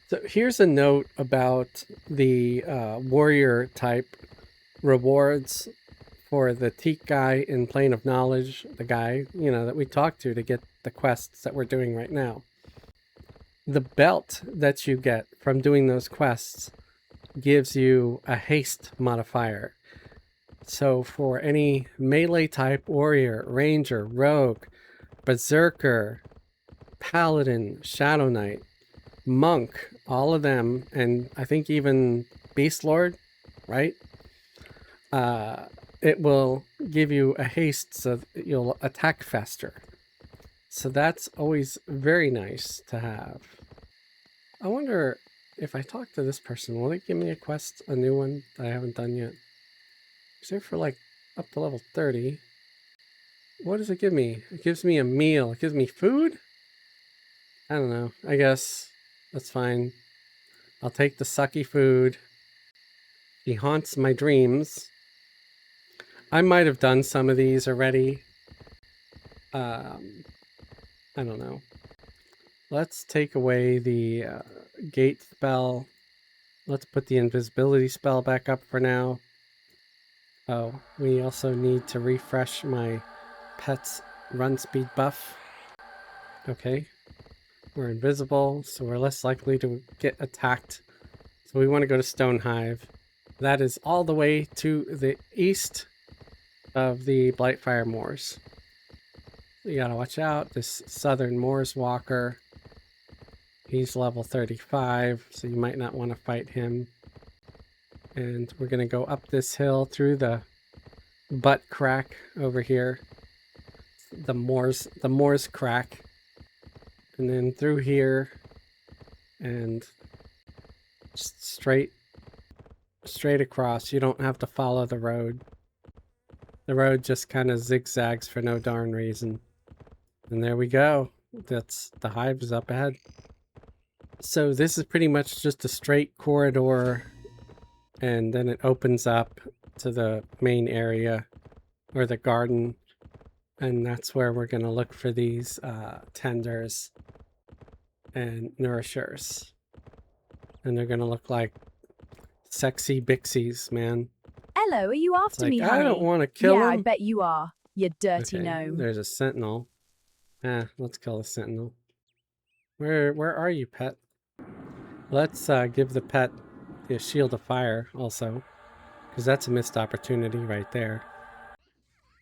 So here's a note about the warrior type rewards for the Teak guy in Plane of Knowledge, the guy, that we talked to get the quests that we're doing right now. The belt that you get from doing those quests gives you a haste modifier. So for any melee type warrior, ranger, rogue, berserker, paladin, shadow knight, monk, all of them, and I think even beast lord, right? It will give you a haste so that you'll attack faster. So that's always very nice to have. I wonder if I talk to this person, will it give me a quest, a new one that I haven't done yet? It's there for like up to level 30. What does it give me? It gives me a meal. It gives me food? I don't know. I guess that's fine. I'll take the sucky food. He haunts my dreams. I might have done some of these already. I don't know. Let's take away the gate spell. Let's put the invisibility spell back up for now. Oh, we also need to refresh my pet's run speed buff. Okay. We're invisible, so we're less likely to get attacked. So we want to go to Stonehive. That is all the way to the east of the Blightfire Moors. You gotta watch out. This Southern Moors Walker. He's level 35, so you might not want to fight him. And we're gonna go up this hill through the butt crack over here. The Moors crack. And then through here and just straight across. You don't have to follow the road. The road just kind of zigzags for no darn reason. And there we go. That's the Hive is up ahead. So this is pretty much just a straight corridor, and then it opens up to the main area or the garden, and that's where we're going to look for these tenders and nourishers. And they're going to look like sexy Bixies, man. Hello, are you after me, honey? I don't want to kill him. Yeah, I bet you are, you dirty gnome. There's a sentinel. Let's kill the sentinel. Where are you, pet? Let's give the pet a shield of fire also, because that's a missed opportunity right there.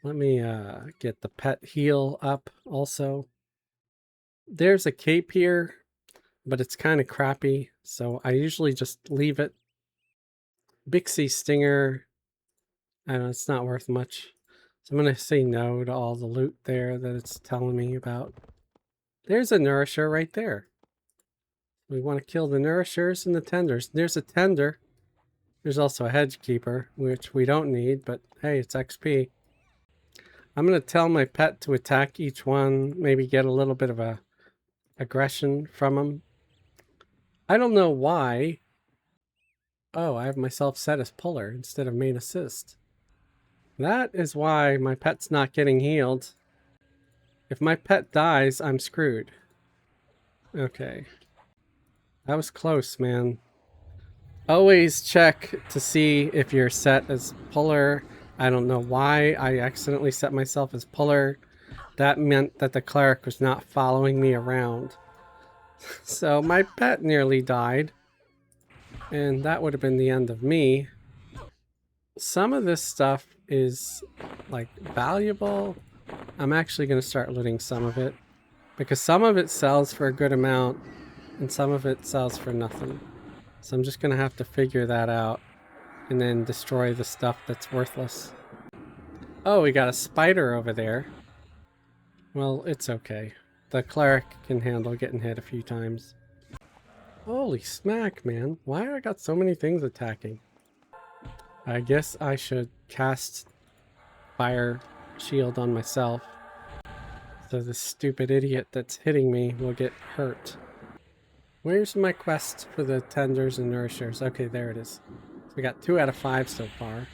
Let me get the pet heal up also. There's a cape here, but it's kind of crappy, so I usually just leave it. Bixie Stinger. I don't know, it's not worth much. So I'm going to say no to all the loot there that it's telling me about. There's a nourisher right there. We want to kill the nourishers and the tenders. There's a tender. There's also a hedge keeper, which we don't need, but hey, it's XP. I'm going to tell my pet to attack each one, maybe get a little bit of a aggression from them. I don't know why. Oh, I have myself set as puller instead of main assist. That is why my pet's not getting healed. If my pet dies, I'm screwed. Okay. That was close, man. Always check to see if you're set as puller. I don't know why I accidentally set myself as puller. That meant that the cleric was not following me around. So my pet nearly died. And that would have been the end of me. Some of this stuff is like valuable. I'm actually going to start looting some of it. Because some of it sells for a good amount. And some of it sells for nothing. So I'm just going to have to figure that out. And then destroy the stuff that's worthless. Oh, we got a spider over there. Well, it's okay. The cleric can handle getting hit a few times. Holy smack, man. Why I got so many things attacking? I guess I should cast fire shield on myself. So the stupid idiot that's hitting me will get hurt. Where's my quest for the tenders and nourishers? Okay, there it is. So we got 2 out of 5 so far.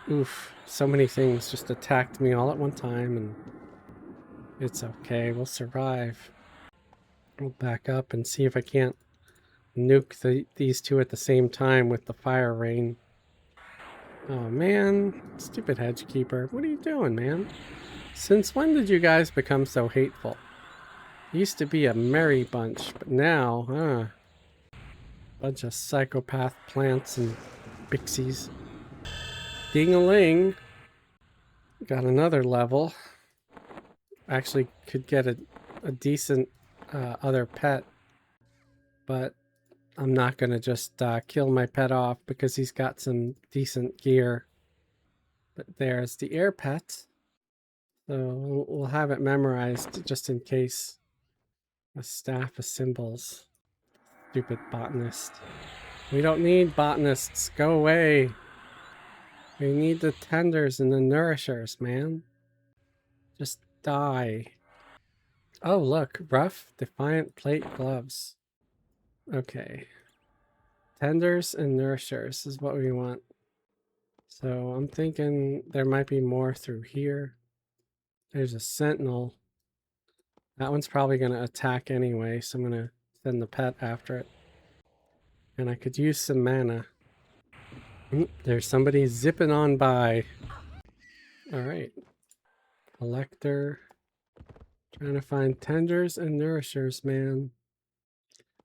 Oof, so many things just attacked me all at one time, and it's okay, we'll survive. We'll back up and see if I can't nuke these two at the same time with the fire rain. Oh man, stupid hedge keeper. What are you doing, man? Since when did you guys become so hateful? Used to be a merry bunch, but now, bunch of psychopath plants and pixies. Ding-a-ling. Got another level. Actually could get a decent other pet, but I'm not going to just kill my pet off because he's got some decent gear. But there's the air pet. So we'll have it memorized just in case. A staff of symbols. Stupid botanist. We don't need botanists. Go away. We need the tenders and the nourishers, man. Just die. Oh, look. Rough, defiant plate gloves. Okay. Tenders and nourishers is what we want. So I'm thinking there might be more through here. There's a sentinel. That one's probably going to attack anyway, so I'm going to send the pet after it. And I could use some mana. There's somebody zipping on by. Alright. Collector. Trying to find tenders and nourishers, man.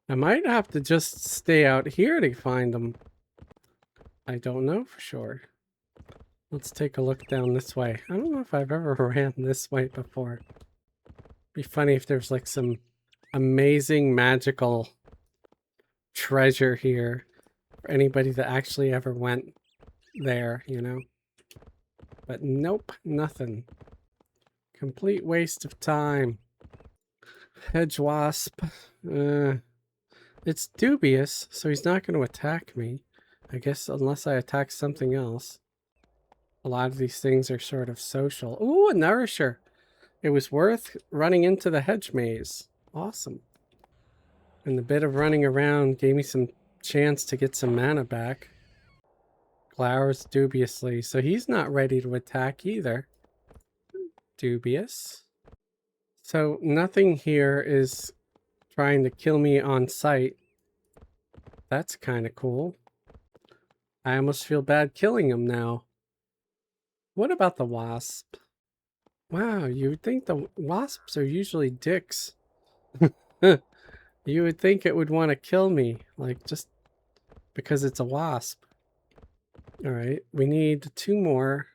I might have to just stay out here to find them. I don't know for sure. Let's take a look down this way. I don't know if I've ever ran this way before. Be funny if there's like some amazing magical treasure here for anybody that actually ever went there, you know? But nope, nothing. Complete waste of time. Hedge wasp. It's dubious, so he's not going to attack me. I guess unless I attack something else. A lot of these things are sort of social. Ooh, a nourisher. It was worth running into the hedge maze. Awesome. And the bit of running around gave me some chance to get some mana back. Glowers dubiously, so he's not ready to attack either. Dubious. So nothing here is trying to kill me on sight. That's kind of cool. I almost feel bad killing him now. What about the wasp? Wow, you would think the wasps are usually dicks. You would think it would want to kill me, like just because it's a wasp. Alright, we need 2 more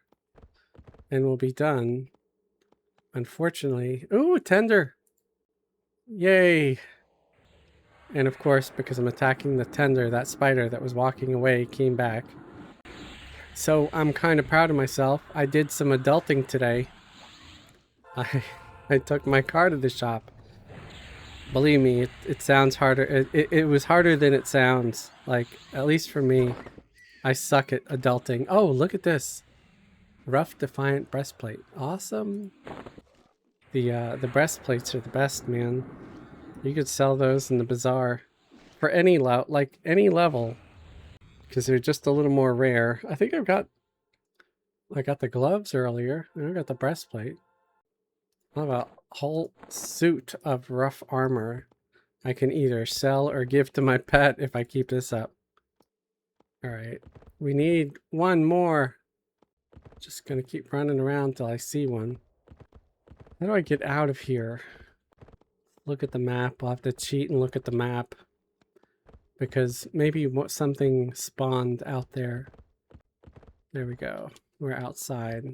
and we'll be done. Unfortunately. Ooh, tender! Yay! And of course, because I'm attacking the tender, that spider that was walking away came back. So I'm kind of proud of myself. I did some adulting today. I took my car to the shop. Believe me, it sounds harder. It was harder than it sounds. Like, at least for me, I suck at adulting. Oh, look at this. Rough Defiant breastplate. Awesome. The breastplates are the best, man. You could sell those in the bazaar for any level, because they're just a little more rare. I think I got the gloves earlier. I got the breastplate. How about a whole suit of rough armor I can either sell or give to my pet if I keep this up. Alright. We need one more. Just gonna keep running around till I see one. How do I get out of here? Look at the map. I'll have to cheat and look at the map. Because maybe something spawned out there. There we go. We're outside.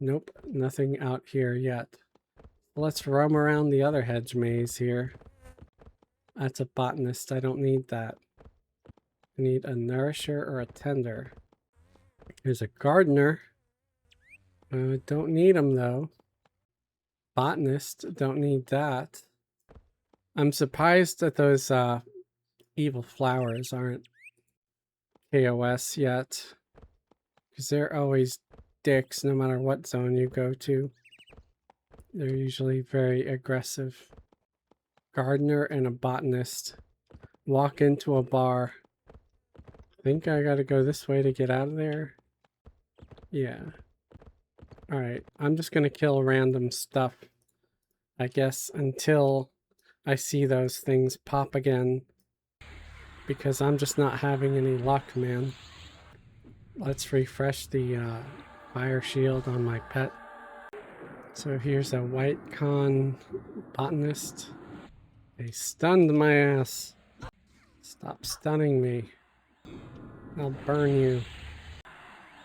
Nope, nothing out here yet. Let's roam around the other hedge maze here. That's a botanist. I don't need that. I need a nourisher or a tender. Here's a gardener. Don't need him though. Botanist. Don't need that. I'm surprised that those evil flowers aren't KOS yet. Because they're always dicks no matter what zone you go to. They're usually very aggressive. Gardener and a botanist walk into a bar. I think I gotta go this way to get out of there. Yeah. Alright, I'm just gonna kill random stuff, I guess, until I see those things pop again. Because I'm just not having any luck, man. Let's refresh the fire shield on my pet. So here's a white con botanist. They stunned my ass. Stop stunning me. I'll burn you.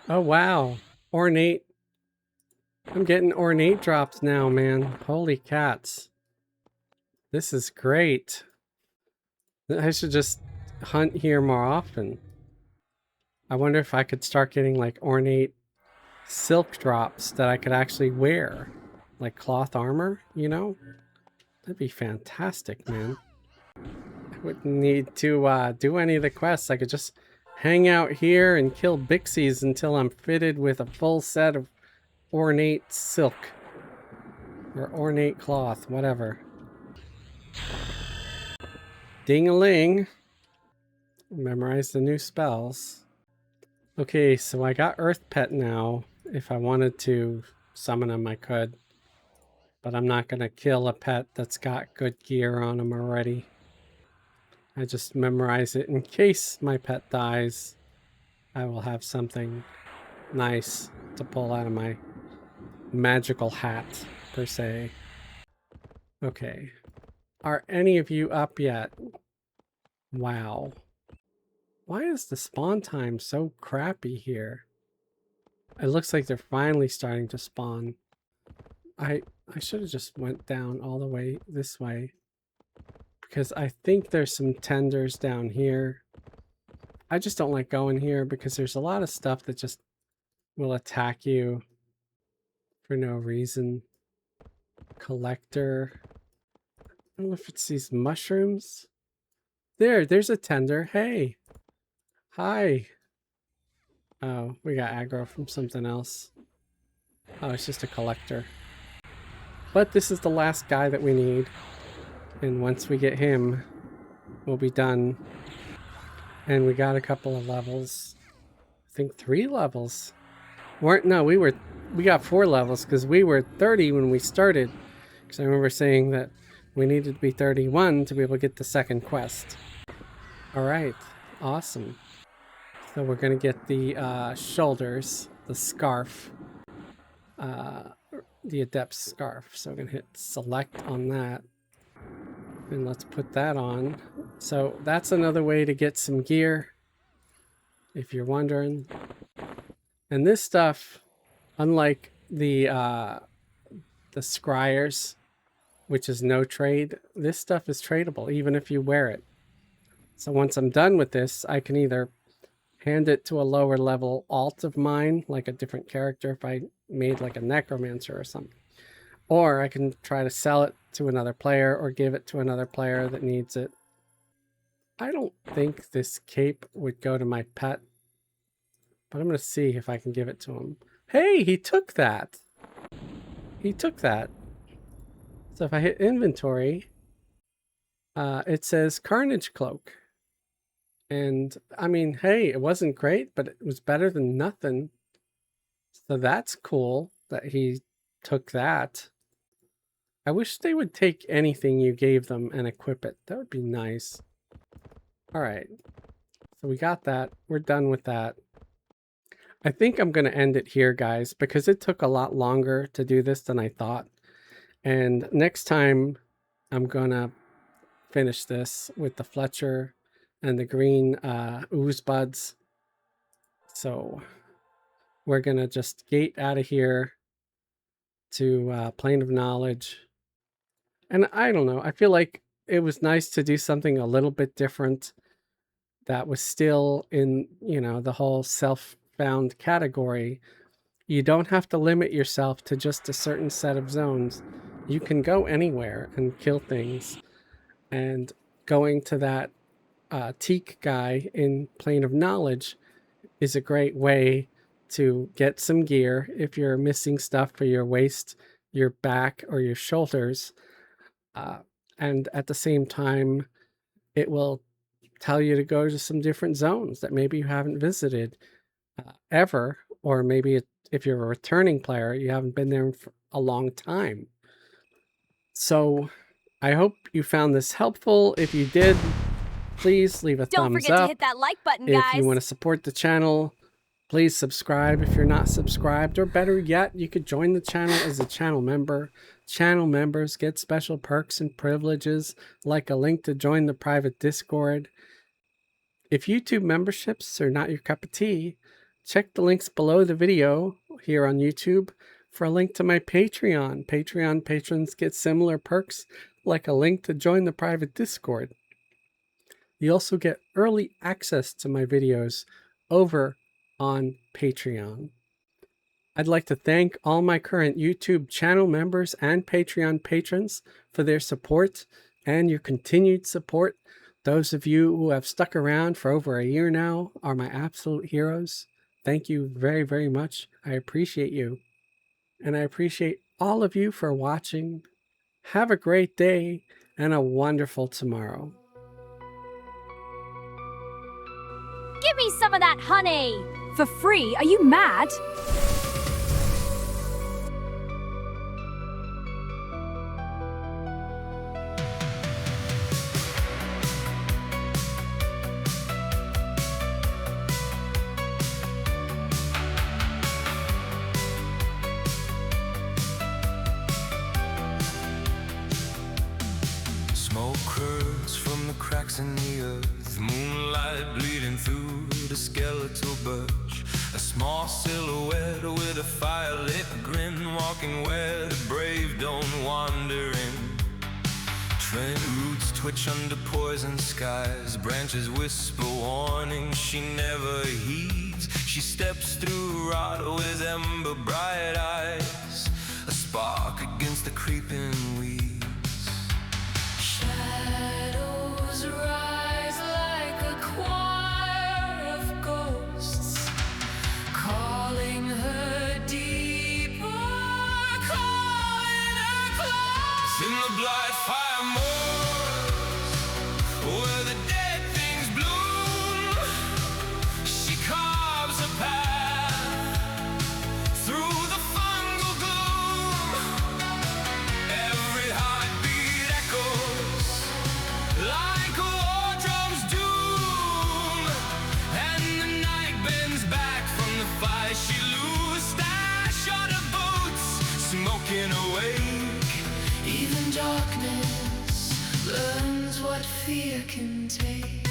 Oh wow. Ornate. I'm getting ornate drops now, man. Holy cats. This is great. I should just hunt here more often. I wonder if I could start getting like ornate silk drops that I could actually wear. Like cloth armor, you know? That'd be fantastic, man. I wouldn't need to do any of the quests. I could just hang out here and kill Bixies until I'm fitted with a full set of ornate silk. Or ornate cloth, whatever. Ding-a-ling. Memorize the new spells. Okay, so I got Earth Pet now. If I wanted to summon him, I could. But I'm not going to kill a pet that's got good gear on him already. I just memorize it in case my pet dies. I will have something nice to pull out of my magical hat, per se. Okay. Are any of you up yet? Wow. Why is the spawn time so crappy here? It looks like they're finally starting to spawn. I should have just went down all the way this way. Because I think there's some tenders down here. I just don't like going here because there's a lot of stuff that just will attack you for no reason. Collector. I don't know if it's these mushrooms. There's a tender. Hey. Hi. Oh, we got aggro from something else. Oh, it's just a collector. But this is the last guy that we need. And once we get him, we'll be done. And we got a couple of levels. I think 3 levels. We got 4 levels because we were 30 when we started. Because I remember saying that we needed to be 31 to be able to get the second quest. Alright, awesome. So we're going to get the shoulders, the scarf. The Adept's scarf. So we're going to hit select on that. And let's put that on. So that's another way to get some gear, if you're wondering. And this stuff, unlike the scryers, which is no trade. This stuff is tradable, even if you wear it. So once I'm done with this, I can either hand it to a lower level alt of mine, like a different character if I made like a necromancer or something. Or I can try to sell it to another player or give it to another player that needs it. I don't think this cape would go to my pet, but I'm going to see if I can give it to him. Hey, he took that. He took that. So if I hit inventory, it says Carnage Cloak. And I mean, hey, it wasn't great, but it was better than nothing. So that's cool that he took that. I wish they would take anything you gave them and equip it. That would be nice. All right. So we got that. We're done with that. I think I'm going to end it here, guys, because it took a lot longer to do this than I thought. And next time, I'm going to finish this with the Fletcher and the green ooze buds. So we're going to just gate out of here to Plane of Knowledge. And I don't know, I feel like it was nice to do something a little bit different that was still in, you know, the whole self-found category. You don't have to limit yourself to just a certain set of zones. You can go anywhere and kill things. And going to that teak guy in Plane of Knowledge is a great way to get some gear if you're missing stuff for your waist, your back, or your shoulders. And at the same time, it will tell you to go to some different zones that maybe you haven't visited ever, or maybe if you're a returning player, you haven't been there for a long time. So I hope you found this helpful. If you did, please leave a thumbs up. Don't forget to hit that like button, guys. If you want to support the channel, please subscribe if you're not subscribed, or better yet, you could join the channel as a channel member. Channel members get special perks and privileges, like a link to join the private Discord. If YouTube memberships are not your cup of tea, check the links below the video here on YouTube for a link to my Patreon. Patreon patrons get similar perks, like a link to join the private Discord. You also get early access to my videos over on Patreon. I'd like to thank all my current YouTube channel members and Patreon patrons for their support and your continued support. Those of you who have stuck around for over a year now are my absolute heroes. Thank you very, very much. I appreciate you. And I appreciate all of you for watching. Have a great day and a wonderful tomorrow. Give me some of that honey! For free? Are you mad? Smoke curls from the cracks in the earth, moonlight bleeding through the skeletal birch. A small silhouette with a fire-lit grin, walking where the brave don't wander in. Trent roots twitch under poison skies, branches whisper warning she never heeds. She steps through rot with ember bright eyes, a spark against the creeping weeds. Shadows rise like a choir of ghosts, calling her deeper, calling her close. In the blind fire moors, where the dead things bloom, she carves a path through the fungal gloom. Every heartbeat echoes like a war drum's doom, and the night bends back from the fire she loosed. Stash on her boots, smoking awake. Even darkness learns what fear can take.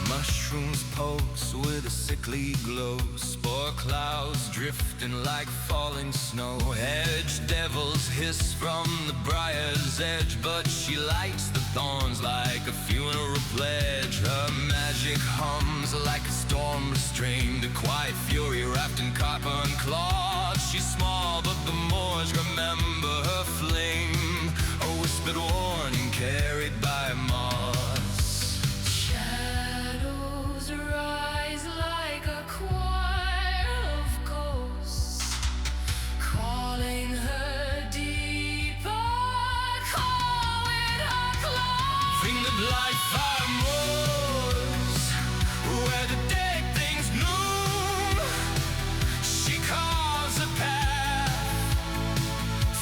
Mushrooms pulse with a sickly glow, spore clouds drifting like falling snow. Hedge devils hiss from the briar's edge, but she lights the thorns like a funeral pledge. Her magic hums like a storm restrained, a quiet fury wrapped in copper and cloth. She's small, but the Moors remember her flame, a whispered warning carried by moss. Shadows rise like a choir of ghosts, calling her deeper, calling her close. Bring the blind fire moors, where the dead things bloom. She carves a path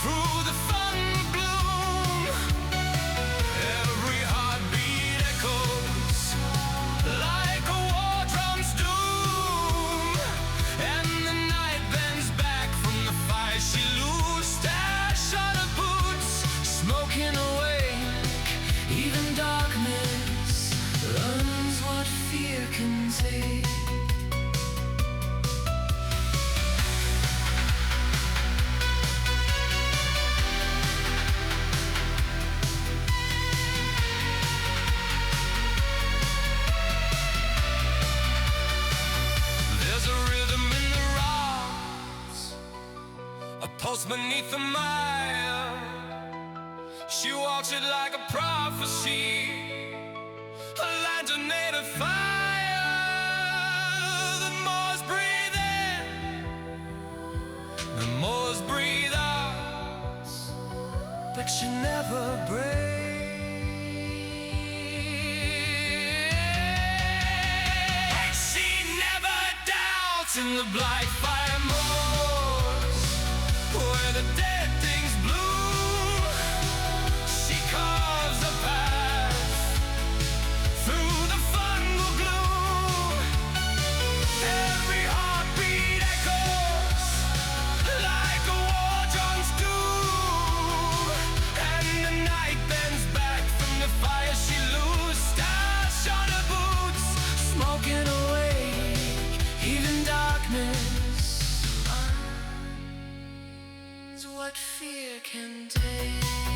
through the fun bloom. Every heartbeat echoes like a war drum's doom. And the night bends back from the fire she loosed. Ash on her boots, smoking awake. Even darkness learns what fear can take. There's a rhythm in the rocks, a pulse beneath the mire. She walks it like a prophecy, a lantern made of fire. The Moors breathe in, the Moors breathe out, but she never breaks. She never doubts in the blind fire moors, where the dead things bloom. She carves a path through the fungal gloom. Every heartbeat echoes like a war drum's doom. And the night bends back from the fire she loosed. Ash on her boots, smoking away. Even darkness learns what fear can take.